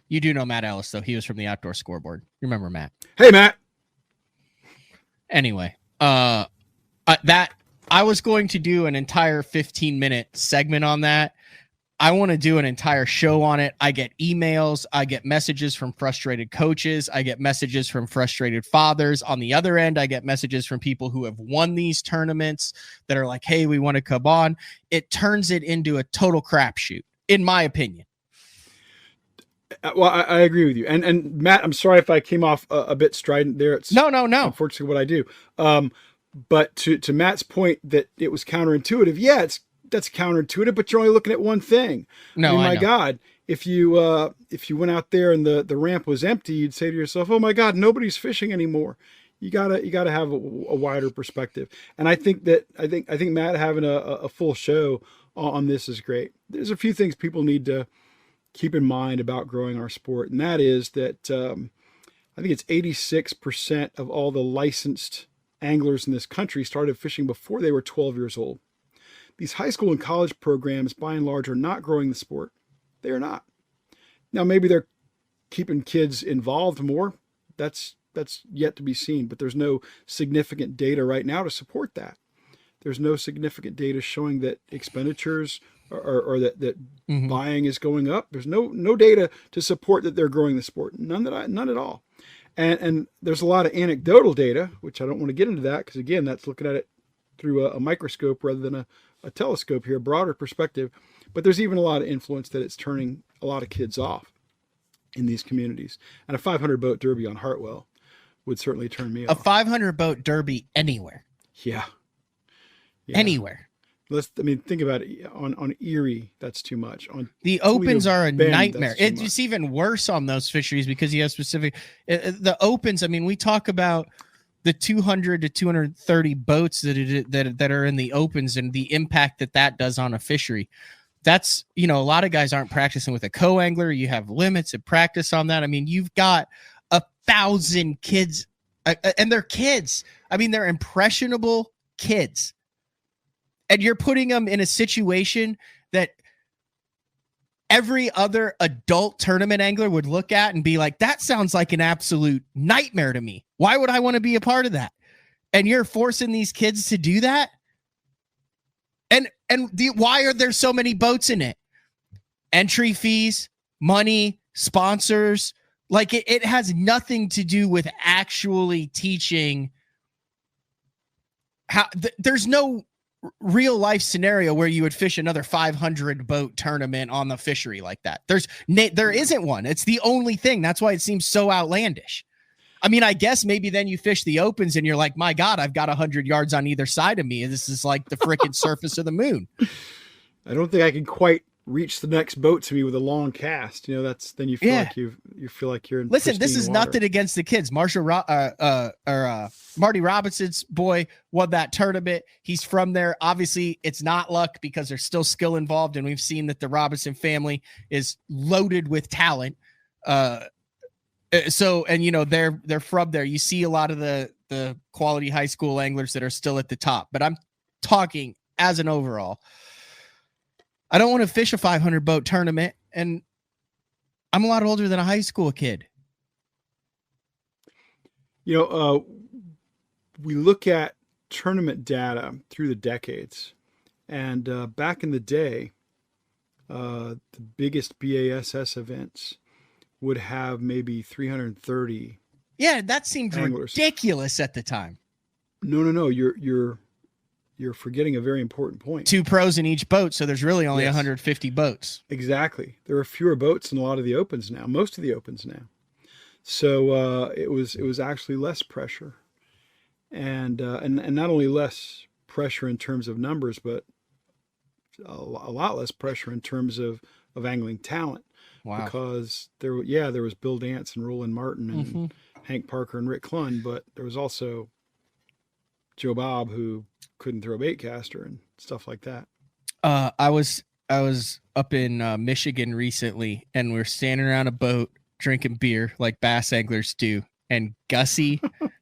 You do know Matt Ellis, though. He was from the Outdoor Scoreboard. You remember Matt? Hey, Matt. Anyway, I was going to do an entire 15-minute segment on that. I want to do an entire show on it. I get emails. I get messages from frustrated coaches. I get messages from frustrated fathers. On the other end, I get messages from people who have won these tournaments that are like, hey, we want to come on. It turns it into a total crapshoot, in my opinion. Well, I agree with you. And Matt, I'm sorry if I came off a bit strident there. It's no. Unfortunately what I do. But to Matt's point that it was counterintuitive. Yeah, that's counterintuitive, but you're only looking at one thing. No, I mean, my know. God, if you went out there and the ramp was empty, you'd say to yourself, "Oh my God, nobody's fishing anymore." You gotta have a wider perspective. And I think Matt having a full show on this is great. There's a few things people need to keep in mind about growing our sport, and that is that I think it's 86% of all the licensed anglers in this country started fishing before they were 12 years old. These high school and college programs, by and large, are not growing the sport. They are not. Now, maybe they're keeping kids involved more. That's yet to be seen, but there's no significant data right now to support that. There's no significant data showing that expenditures or that Mhm. buying is going up. There's no data to support that they're growing the sport. None at all. And there's a lot of anecdotal data, which I don't want to get into that because again, that's looking at it through a microscope rather than a telescope here, a broader perspective. But there's even a lot of influence that it's turning a lot of kids off in these communities. And a 500 boat derby on Hartwell would certainly turn me A off. 500 boat derby anywhere. Yeah. Anywhere. Think about it. On Erie, that's too much. On The opens Toledo are a Bend, nightmare. that's too It's much. just even worse on those fisheries because you have specific the opens. I mean, we talk about the 200 to 230 boats that are in the opens and the impact that does on a fishery. That's, a lot of guys aren't practicing with a co-angler. You have limits of practice on that. I mean, you've got 1,000 kids and they're kids. I mean, they're impressionable kids. And you're putting them in a situation that every other adult tournament angler would look at and be like, that sounds like an absolute nightmare to me. Why would I want to be a part of that? And you're forcing these kids to do that? Why are there so many boats in it? Entry fees, money, sponsors. Like it has nothing to do with actually teaching how there's no real life scenario where you would fish another 500 boat tournament on the fishery like that. There isn't one. It's the only thing. That's why it seems so outlandish. I mean, I guess maybe then you fish the opens and you're like, my God, I've got 100 yards on either side of me. And this is like the freaking surface of the moon. I don't think I can quite reach the next boat to me with a long cast. Then you feel like you feel like you're in Listen, this is water. nothing against the kids. Marty Robinson's boy won that tournament. He's from there. Obviously, it's not luck because there's still skill involved, and we've seen that the Robinson family is loaded with talent. They're from there. You see a lot of the quality high school anglers that are still at the top, but I'm talking as an overall. I don't want to fish a 500 boat tournament, and I'm a lot older than a high school kid. We look at tournament data through the decades, and back in the day, the biggest BASS events would have maybe 330. Yeah, that seemed anglers. Ridiculous at the time. No, you're forgetting a very important point. 2 pros in each boat, so there's really only 150 boats. Exactly. There are fewer boats in a lot of the opens now, most of the opens now. So it was actually less pressure, and not only less pressure in terms of numbers, but a lot less pressure in terms of angling talent. Wow. Because there was Bill Dance and Roland Martin and Hank Parker and Rick Clunn, but there was also Joe Bob who couldn't throw a bait caster and stuff like that. I was up in Michigan recently, and we're standing around a boat drinking beer like bass anglers do, and Gussie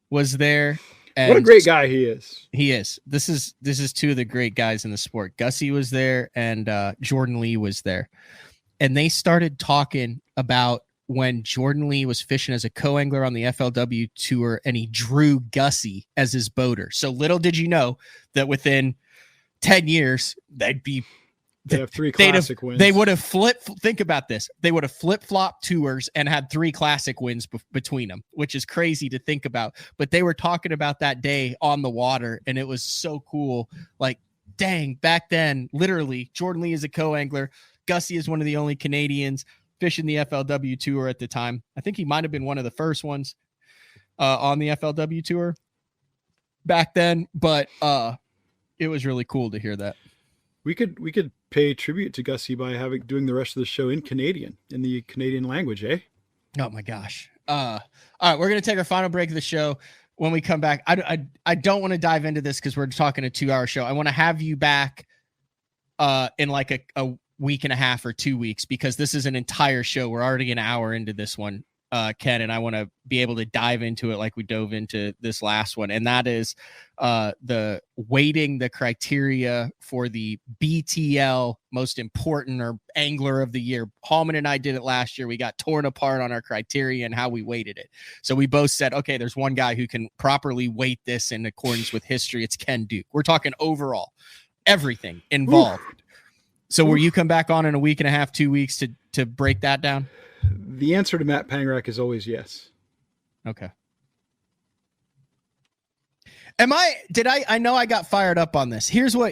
was there. And what a great guy he is. He is. This is 2 of the great guys in the sport. Gussie was there, and Jordan Lee was there, and they started talking about when Jordan Lee was fishing as a co-angler on the FLW tour, and he drew Gussie as his boater. So little did you know that within 10 years, they'd have 3 classic wins. They would have think about this. They would have flip-flopped tours and had 3 classic wins between them, which is crazy to think about. But they were talking about that day on the water, and it was so cool. Like, dang, back then, literally, Jordan Lee is a co-angler. Gussie is one of the only Canadians fishing the FLW tour at the time. I think he might have been one of the first ones on the FLW tour back then, but it was really cool to hear that. We could pay tribute to Gussie by doing the rest of the show in Canadian, in the Canadian language, eh? Oh my gosh. All right, we're going to take our final break of the show. When we come back, I don't want to dive into this because we're talking a 2-hour show. I want to have you back in like a week and a half or 2 weeks, because this is an entire show. We're already an hour into this one. Ken, and I want to be able to dive into it like we dove into this last one, and that is the weighting the criteria for the BTL most important or angler of the year. Hallman and I did it last year. We got torn apart on our criteria and how we weighted it. So we both said, okay, there's one guy who can properly weight this in accordance with history. It's Ken Duke. We're talking overall, everything involved. Oof. So will you come back on in a week and a half, 2 weeks to break that down? The answer to Matt Pangrack is always yes. Okay. I know I got fired up on this. Here's my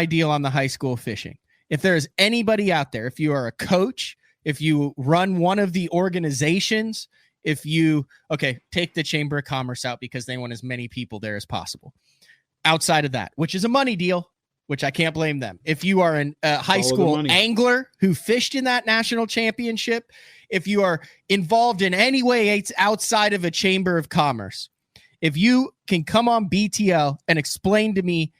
deal on the high school fishing. If there's anybody out there, if you are a coach, if you run one of the organizations, take the Chamber of Commerce out because they want as many people there as possible. Outside of that, which is a money deal, which I can't blame them. If you are a high school angler who fished in that national championship, if you are involved in any way it's outside of a Chamber of Commerce, if you can come on BTL and explain to me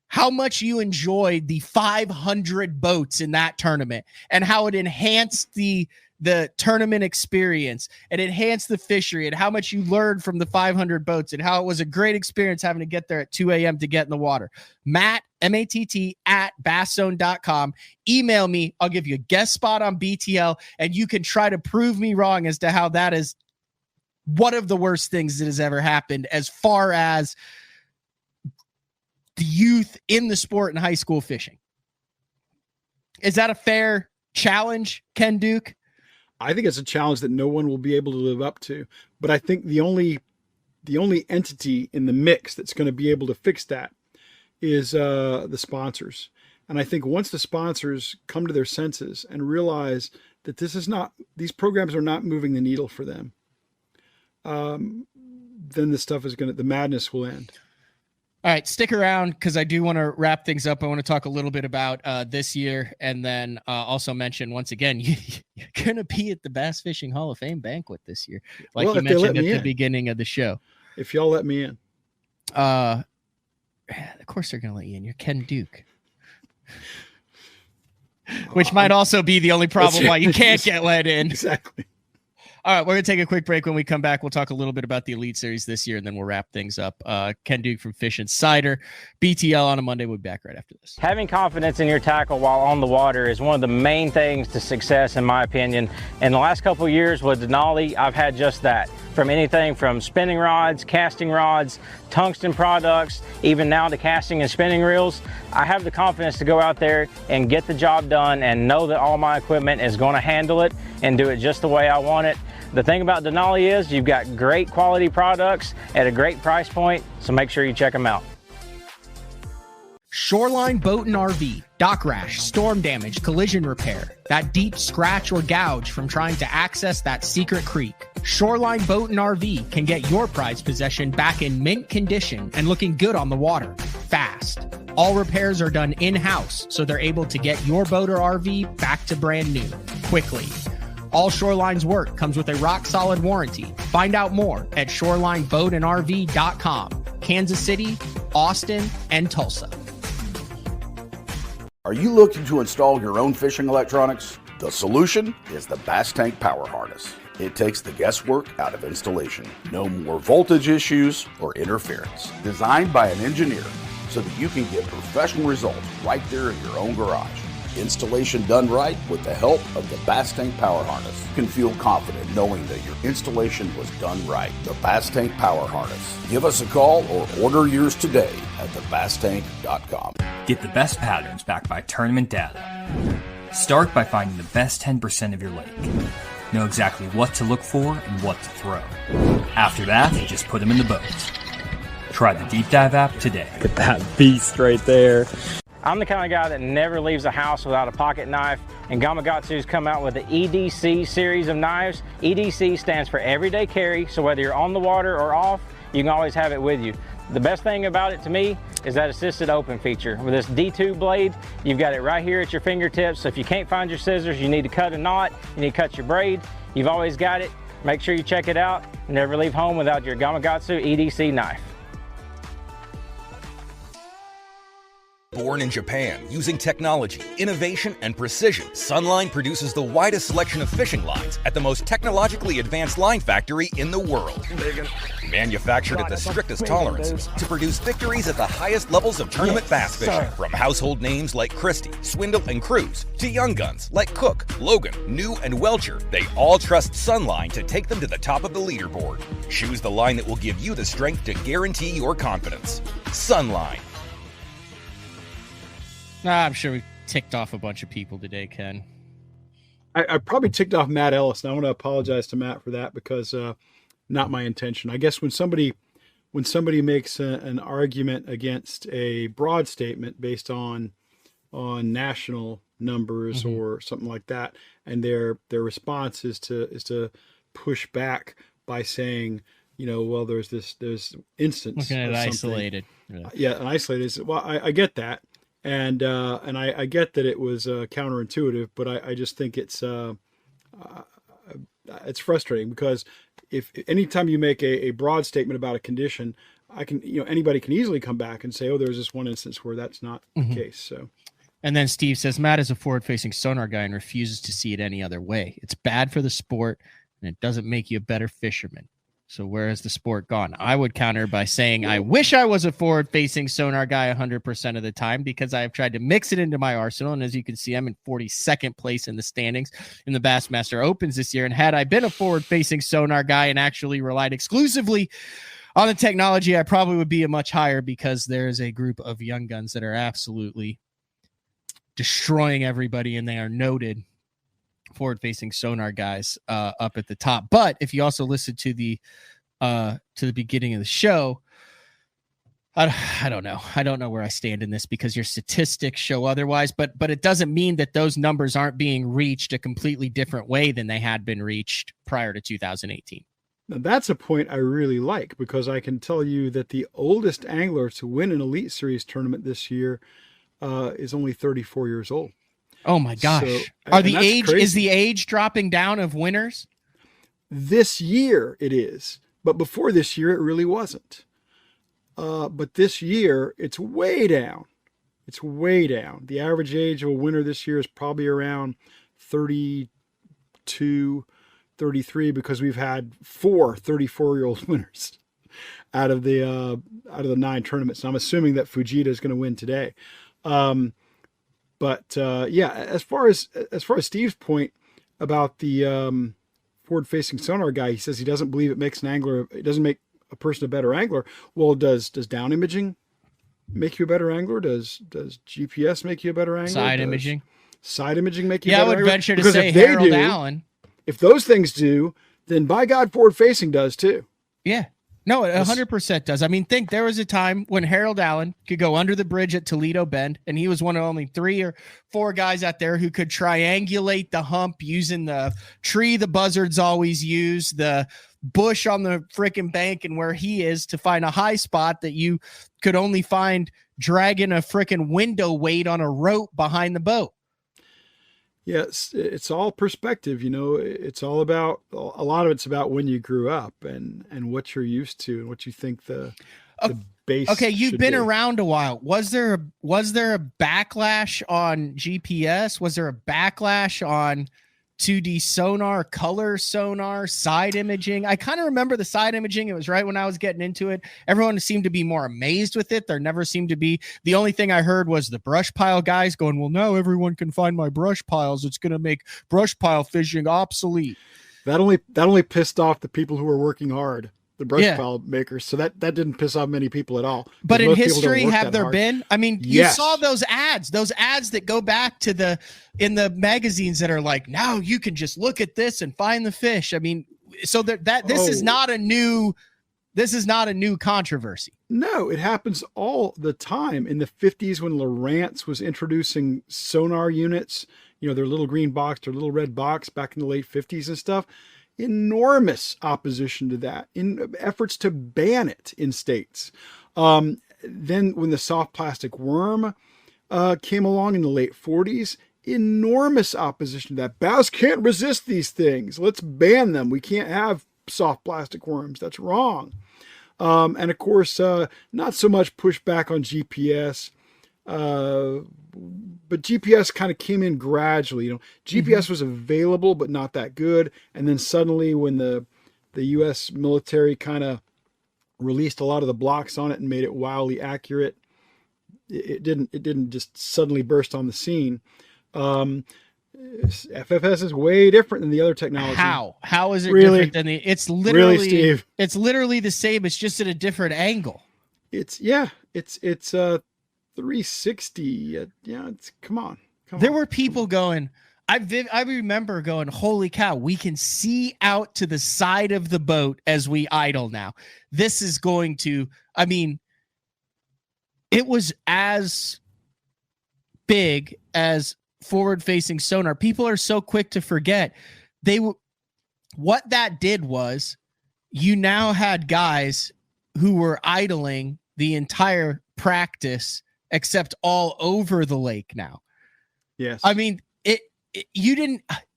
how much you enjoyed the 500 boats in that tournament and how it enhanced the tournament experience and enhanced the fishery and how much you learned from the 500 boats and how it was a great experience having to get there at 2 a.m. to get in the water. Matt, M-A-T-T, @basszone.com. Email me. I'll give you a guest spot on BTL, and you can try to prove me wrong as to how that is one of the worst things that has ever happened as far as the youth in the sport and high school fishing. Is that a fair challenge, Ken Duke? I think it's a challenge that no one will be able to live up to. But I think the only entity in the mix that's going to be able to fix that is the sponsors. And I think once the sponsors come to their senses and realize that these programs are not moving the needle for them, then the madness will end. All right, stick around because I do want to wrap things up. I want to talk a little bit about this year and then also mention once again, you're going to be at the Bass Fishing Hall of Fame banquet this year, like you mentioned at the beginning of the show. If y'all let me in. Of course they're going to let you in. You're Ken Duke. Which might also be the only problem why you can't get let in. Exactly. All right, we're going to take a quick break. When we come back, we'll talk a little bit about the Elite Series this year, and then we'll wrap things up. Ken Duke from Fish Insider, BTL on a Monday. We'll be back right after this. Having confidence in your tackle while on the water is one of the main things to success, in my opinion. In the last couple of years with Denali, I've had just that. From anything from spinning rods, casting rods, tungsten products, even now to casting and spinning reels, I have the confidence to go out there and get the job done and know that all my equipment is going to handle it and do it just the way I want it. The thing about Denali is you've got great quality products at a great price point, so make sure you check them out. Shoreline Boat and RV, dock rash, storm damage, collision repair, that deep scratch or gouge from trying to access that secret creek. Shoreline Boat and RV can get your prized possession back in mint condition and looking good on the water, fast. All repairs are done in-house, so they're able to get your boat or RV back to brand new, quickly. All Shoreline's work comes with a rock-solid warranty. Find out more at shorelineboatandrv.com. Kansas City, Austin, and Tulsa. Are you looking to install your own fishing electronics? The solution is the Bass Tank Power Harness. It takes the guesswork out of installation. No more voltage issues or interference. Designed by an engineer so that you can get professional results right there in your own garage. Installation done right with the help of the Bass Tank Power Harness. You can feel confident knowing that your installation was done right. The Bass Tank Power Harness. Give us a call or order yours today at thebasstank.com. Get the best patterns backed by tournament data. Start by finding the best 10% of your lake. Know exactly what to look for and what to throw. After that, just put them in the boat. Try the Deep Dive app today. Look at that beast right there. I'm the kind of guy that never leaves the house without a pocket knife, and Gamakatsu's come out with the EDC series of knives. EDC stands for Everyday Carry, so whether you're on the water or off, you can always have it with you. The best thing about it to me is that assisted open feature. With this D2 blade, you've got it right here at your fingertips, so if you can't find your scissors, you need to cut a knot, you need to cut your braid, you've always got it. Make sure you check it out. Never leave home without your Gamakatsu EDC knife. born in Japan using technology, innovation, and precision. Sunline produces the widest selection of fishing lines at the most technologically advanced line factory in the world. Manufactured at the strictest tolerances to produce victories at the highest levels of tournament bass fishing. From household names like Christie, Swindle, and Cruz to young guns like Cook, Logan, New, and Welcher, they all trust Sunline to take them to the top of the leaderboard. Choose the line that will give you the strength to guarantee your confidence. Sunline. I'm sure we ticked off a bunch of people today, Ken. I probably ticked off Matt Ellis, and I want to apologize to Matt for that because not my intention. I guess when somebody makes an argument against a broad statement based on national numbers or something like that, and their response is to push back by saying, well, there's instance looking at of isolated. Yeah, an isolated. Well, I get that. And I get that it was counterintuitive, but I just think it's frustrating because if anytime you make a broad statement about a condition, anybody can easily come back and say, oh, there's this one instance where that's not the case. So, and then Steve says Matt is a forward-facing sonar guy and refuses to see it any other way. It's bad for the sport, and it doesn't make you a better fisherman. So where has the sport gone? I would counter by saying I wish I was a forward-facing sonar guy 100% of the time because I have tried to mix it into my arsenal. And as you can see, I'm in 42nd place in the standings in the Bassmaster Opens this year. And had I been a forward-facing sonar guy and actually relied exclusively on the technology, I probably would be a much higher because there is a group of young guns that are absolutely destroying everybody, and they are noted forward-facing sonar guys up at the top. But if you also listen to the beginning of the show, I don't know. I don't know where I stand in this because your statistics show otherwise, but it doesn't mean that those numbers aren't being reached a completely different way than they had been reached prior to 2018. Now that's a point I really like because I can tell you that the oldest angler to win an Elite Series tournament this year is only 34 years old. Oh my gosh. Is the age dropping down of winners? This year it is, but before this year it really wasn't. But this year it's way down. It's way down. The average age of a winner this year is probably around 32, 33 because we've had 4 34-year-old winners out of the 9 tournaments. And I'm assuming that Fujita is going to win today. But as far as Steve's point about the forward-facing sonar guy, he says he doesn't believe it makes it doesn't make a person a better angler. Well, does down imaging make you a better angler? Does GPS make you a better angler? Side imaging make you a better angler? Yeah, I would venture to say Harold Allen. If those things do, then by God, forward-facing does too. Yeah. No, it 100% does. I mean, there was a time when Harold Allen could go under the bridge at Toledo Bend, and he was one of only 3 or 4 guys out there who could triangulate the hump using the tree the buzzards always use, the bush on the freaking bank, and where he is to find a high spot that you could only find dragging a freaking window weight on a rope behind the boat. Yes, it's all perspective, it's all about, a lot of it's about when you grew up and what you're used to and what you think the base. Okay, you've been around a while. Was there a backlash on GPS? Was there a backlash on 2D sonar, color sonar, side imaging? I kind of remember the side imaging. It was right when I was getting into it. Everyone seemed to be more amazed with it. There never seemed to be. The only thing I heard was the brush pile guys going, well, now everyone can find my brush piles. It's going to make brush pile fishing obsolete. That only pissed off the people who were working hard, the brush pile makers. So that didn't piss off many people at all. But in history, have there been? I mean, you saw those ads that go back to in the magazines that are like, now you can just look at this and find the fish. I mean, so this is not a new controversy. No, it happens all the time. In the 50s when Rants was introducing sonar units, their little green box, their little red box back in the late 50s and stuff. Enormous opposition to that, in efforts to ban it in states. Then when the soft plastic worm came along in the late 40s, enormous opposition to that. Bass can't resist these things. Let's ban them. We can't have soft plastic worms. That's wrong. And of course, not so much pushback on GPS. But GPS kind of came in gradually. GPS was available, but not that good. And then suddenly, when the U.S. military kind of released a lot of the blocks on it and made it wildly accurate, it didn't just suddenly burst on the scene. FFS is way different than the other technology. How is it really different than the? It's literally Steve. It's literally the same. It's just at a different angle. It's 360. Come on. There were people going. I remember going, holy cow, we can see out to the side of the boat as we idle now. This is going to, I mean, it was as big as forward-facing sonar. People are so quick to forget. What that did was you now had guys who were idling the entire practice except all over the lake now. Yes. I mean,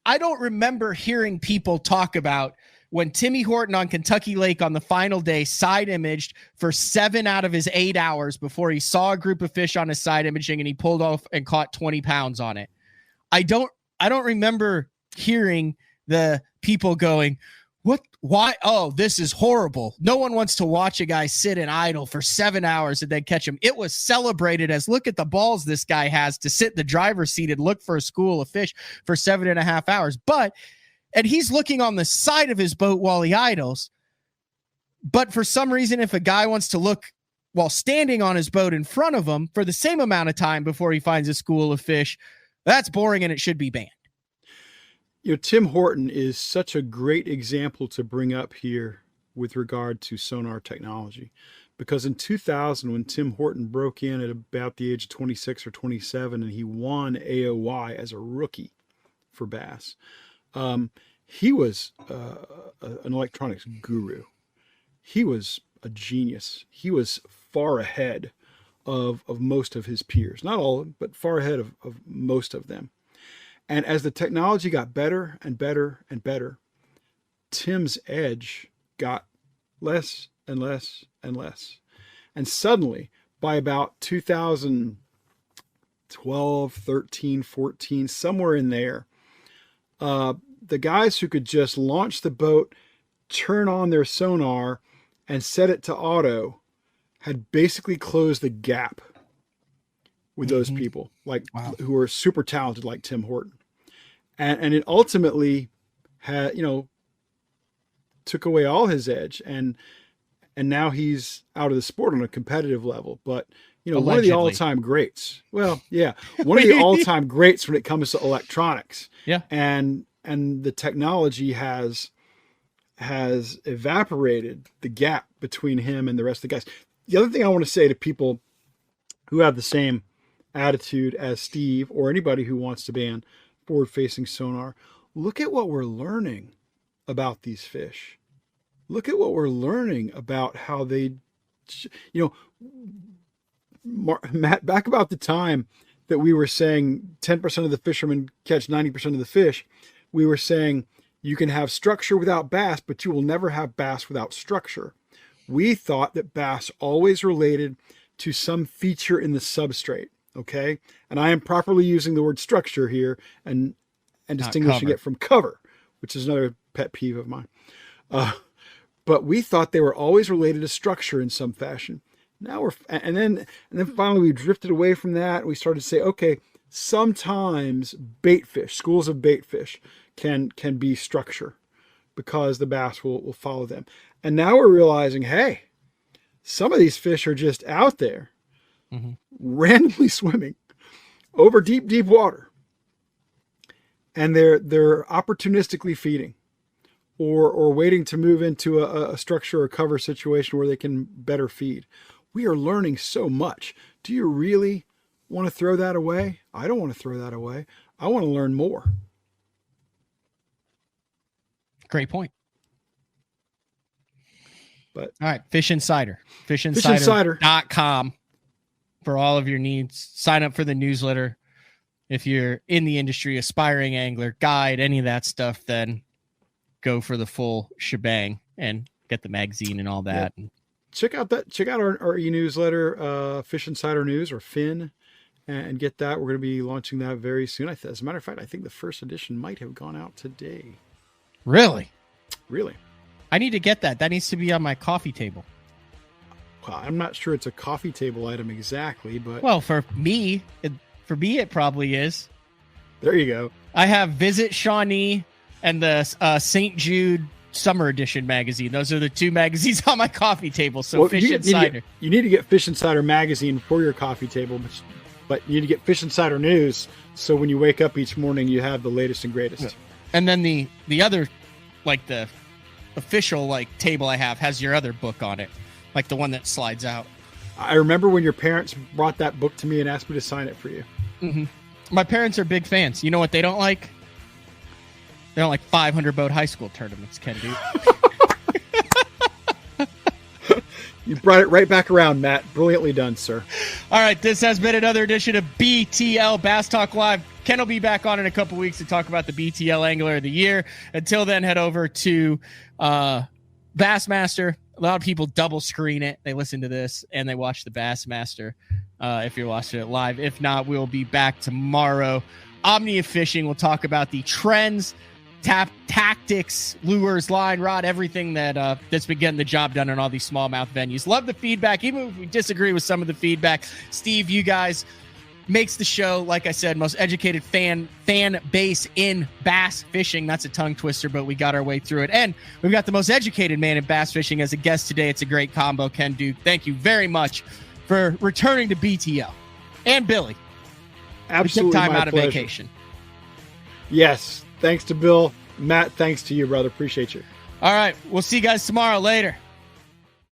I don't remember hearing people talk about when Timmy Horton on Kentucky Lake on the final day side imaged for 7 out of his 8 hours before he saw a group of fish on his side imaging and he pulled off and caught 20 pounds on it. I don't remember hearing the people going, what, why? Oh, this is horrible. No one wants to watch a guy sit and idle for 7 hours and then catch him. It was celebrated as, look at the balls this guy has to sit in the driver's seat and look for a school of fish for 7.5 hours. And he's looking on the side of his boat while he idles. But for some reason, if a guy wants to look while standing on his boat in front of him for the same amount of time before he finds a school of fish, that's boring and it should be banned. Tim Horton is such a great example to bring up here with regard to sonar technology, because in 2000, when Tim Horton broke in at about the age of 26 or 27, and he won AOY as a rookie for bass, he was an electronics guru. He was a genius. He was far ahead of most of his peers. Not all, but far ahead of most of them. And as the technology got better and better and better, Tim's edge got less and less and less. And suddenly, by about 2012, 13, 14, somewhere in there, the guys who could just launch the boat, turn on their sonar, and set it to auto had basically closed the gap with those people, who are super talented like Tim Horton. And it ultimately had, took away all his edge, and now he's out of the sport on a competitive level. But, Allegedly. One of the all-time greats. Well, yeah, one of the all-time greats when it comes to electronics. Yeah. And the technology has evaporated the gap between him and the rest of the guys. The other thing I want to say to people who have the same attitude as Steve, or anybody who wants to ban forward-facing sonar, look at what we're learning about these fish. Look at what we're learning about how they, Matt, back about the time that we were saying 10% of the fishermen catch 90% of the fish, we were saying you can have structure without bass, but you will never have bass without structure. We thought that bass always related to some feature in the substrate. Okay. And I am properly using the word structure here and distinguishing it from cover, which is another pet peeve of mine. But we thought they were always related to structure in some fashion. Now and then finally we drifted away from that. We started to say, okay, sometimes bait fish, schools of bait fish can be structure because the bass will follow them. And now we're realizing, hey, some of these fish are just out there. Randomly swimming over deep water, and they're opportunistically feeding or waiting to move into a structure or cover situation where they can better feed. We are learning so much. Do you really want to throw that away? I don't want to throw that away. I want to learn more. Great point. But all right, Fish Insider. FishInsider.com for all of your needs. Sign up for the newsletter. If you're in the industry, aspiring angler, guide, any of that stuff, then go for the full shebang and get the magazine and all that. Check out our e-newsletter, Fish Insider News, or Fin. and get that. We're going to be launching that very soon. As a matter of fact, I think the first edition might have gone out today. Really? Really? I need to get that. That needs to be on my coffee table. Well, I'm not sure it's a coffee table item exactly, but well, for me, it probably is. There you go. I have Visit Shawnee and the St. Jude Summer Edition magazine. Those are the two magazines on my coffee table. So Fish and Cider. You need to get Fish and Cider magazine for your coffee table, but you need to get Fish and Cider news. So when you wake up each morning, you have the latest and greatest. Yeah. And then the other, like the official table I have has your other book on it, like the one that slides out. I remember when your parents brought that book to me and asked me to sign it for you. Mm-hmm. My parents are big fans. You know what they don't like? They don't like 500 boat high school tournaments, Ken Duke. You brought it right back around, Matt. Brilliantly done, sir. All right, this has been another edition of BTL Bass Talk Live. Ken will be back on in a couple weeks to talk about the BTL Angler of the Year. Until then, head over to Bassmaster. A lot of people double screen it. They listen to this and they watch the Bassmaster if you're watching it live. If not, we'll be back tomorrow. Omnia Fishing will talk about the trends, tactics, lures, line, rod, everything that's been getting the job done in all these smallmouth venues. Love the feedback, even if we disagree with some of the feedback. Steve, you guys makes the show, like I said, most educated fan base in bass fishing. That's a tongue twister, but we got our way through it. And we've got the most educated man in bass fishing as a guest today. It's a great combo. Ken Duke, thank you very much for returning to BTL. And Billy. Absolutely, took time my out of pleasure. Vacation. Yes, thanks to Bill. Matt, thanks to you, brother. Appreciate you. All right, we'll see you guys tomorrow. Later.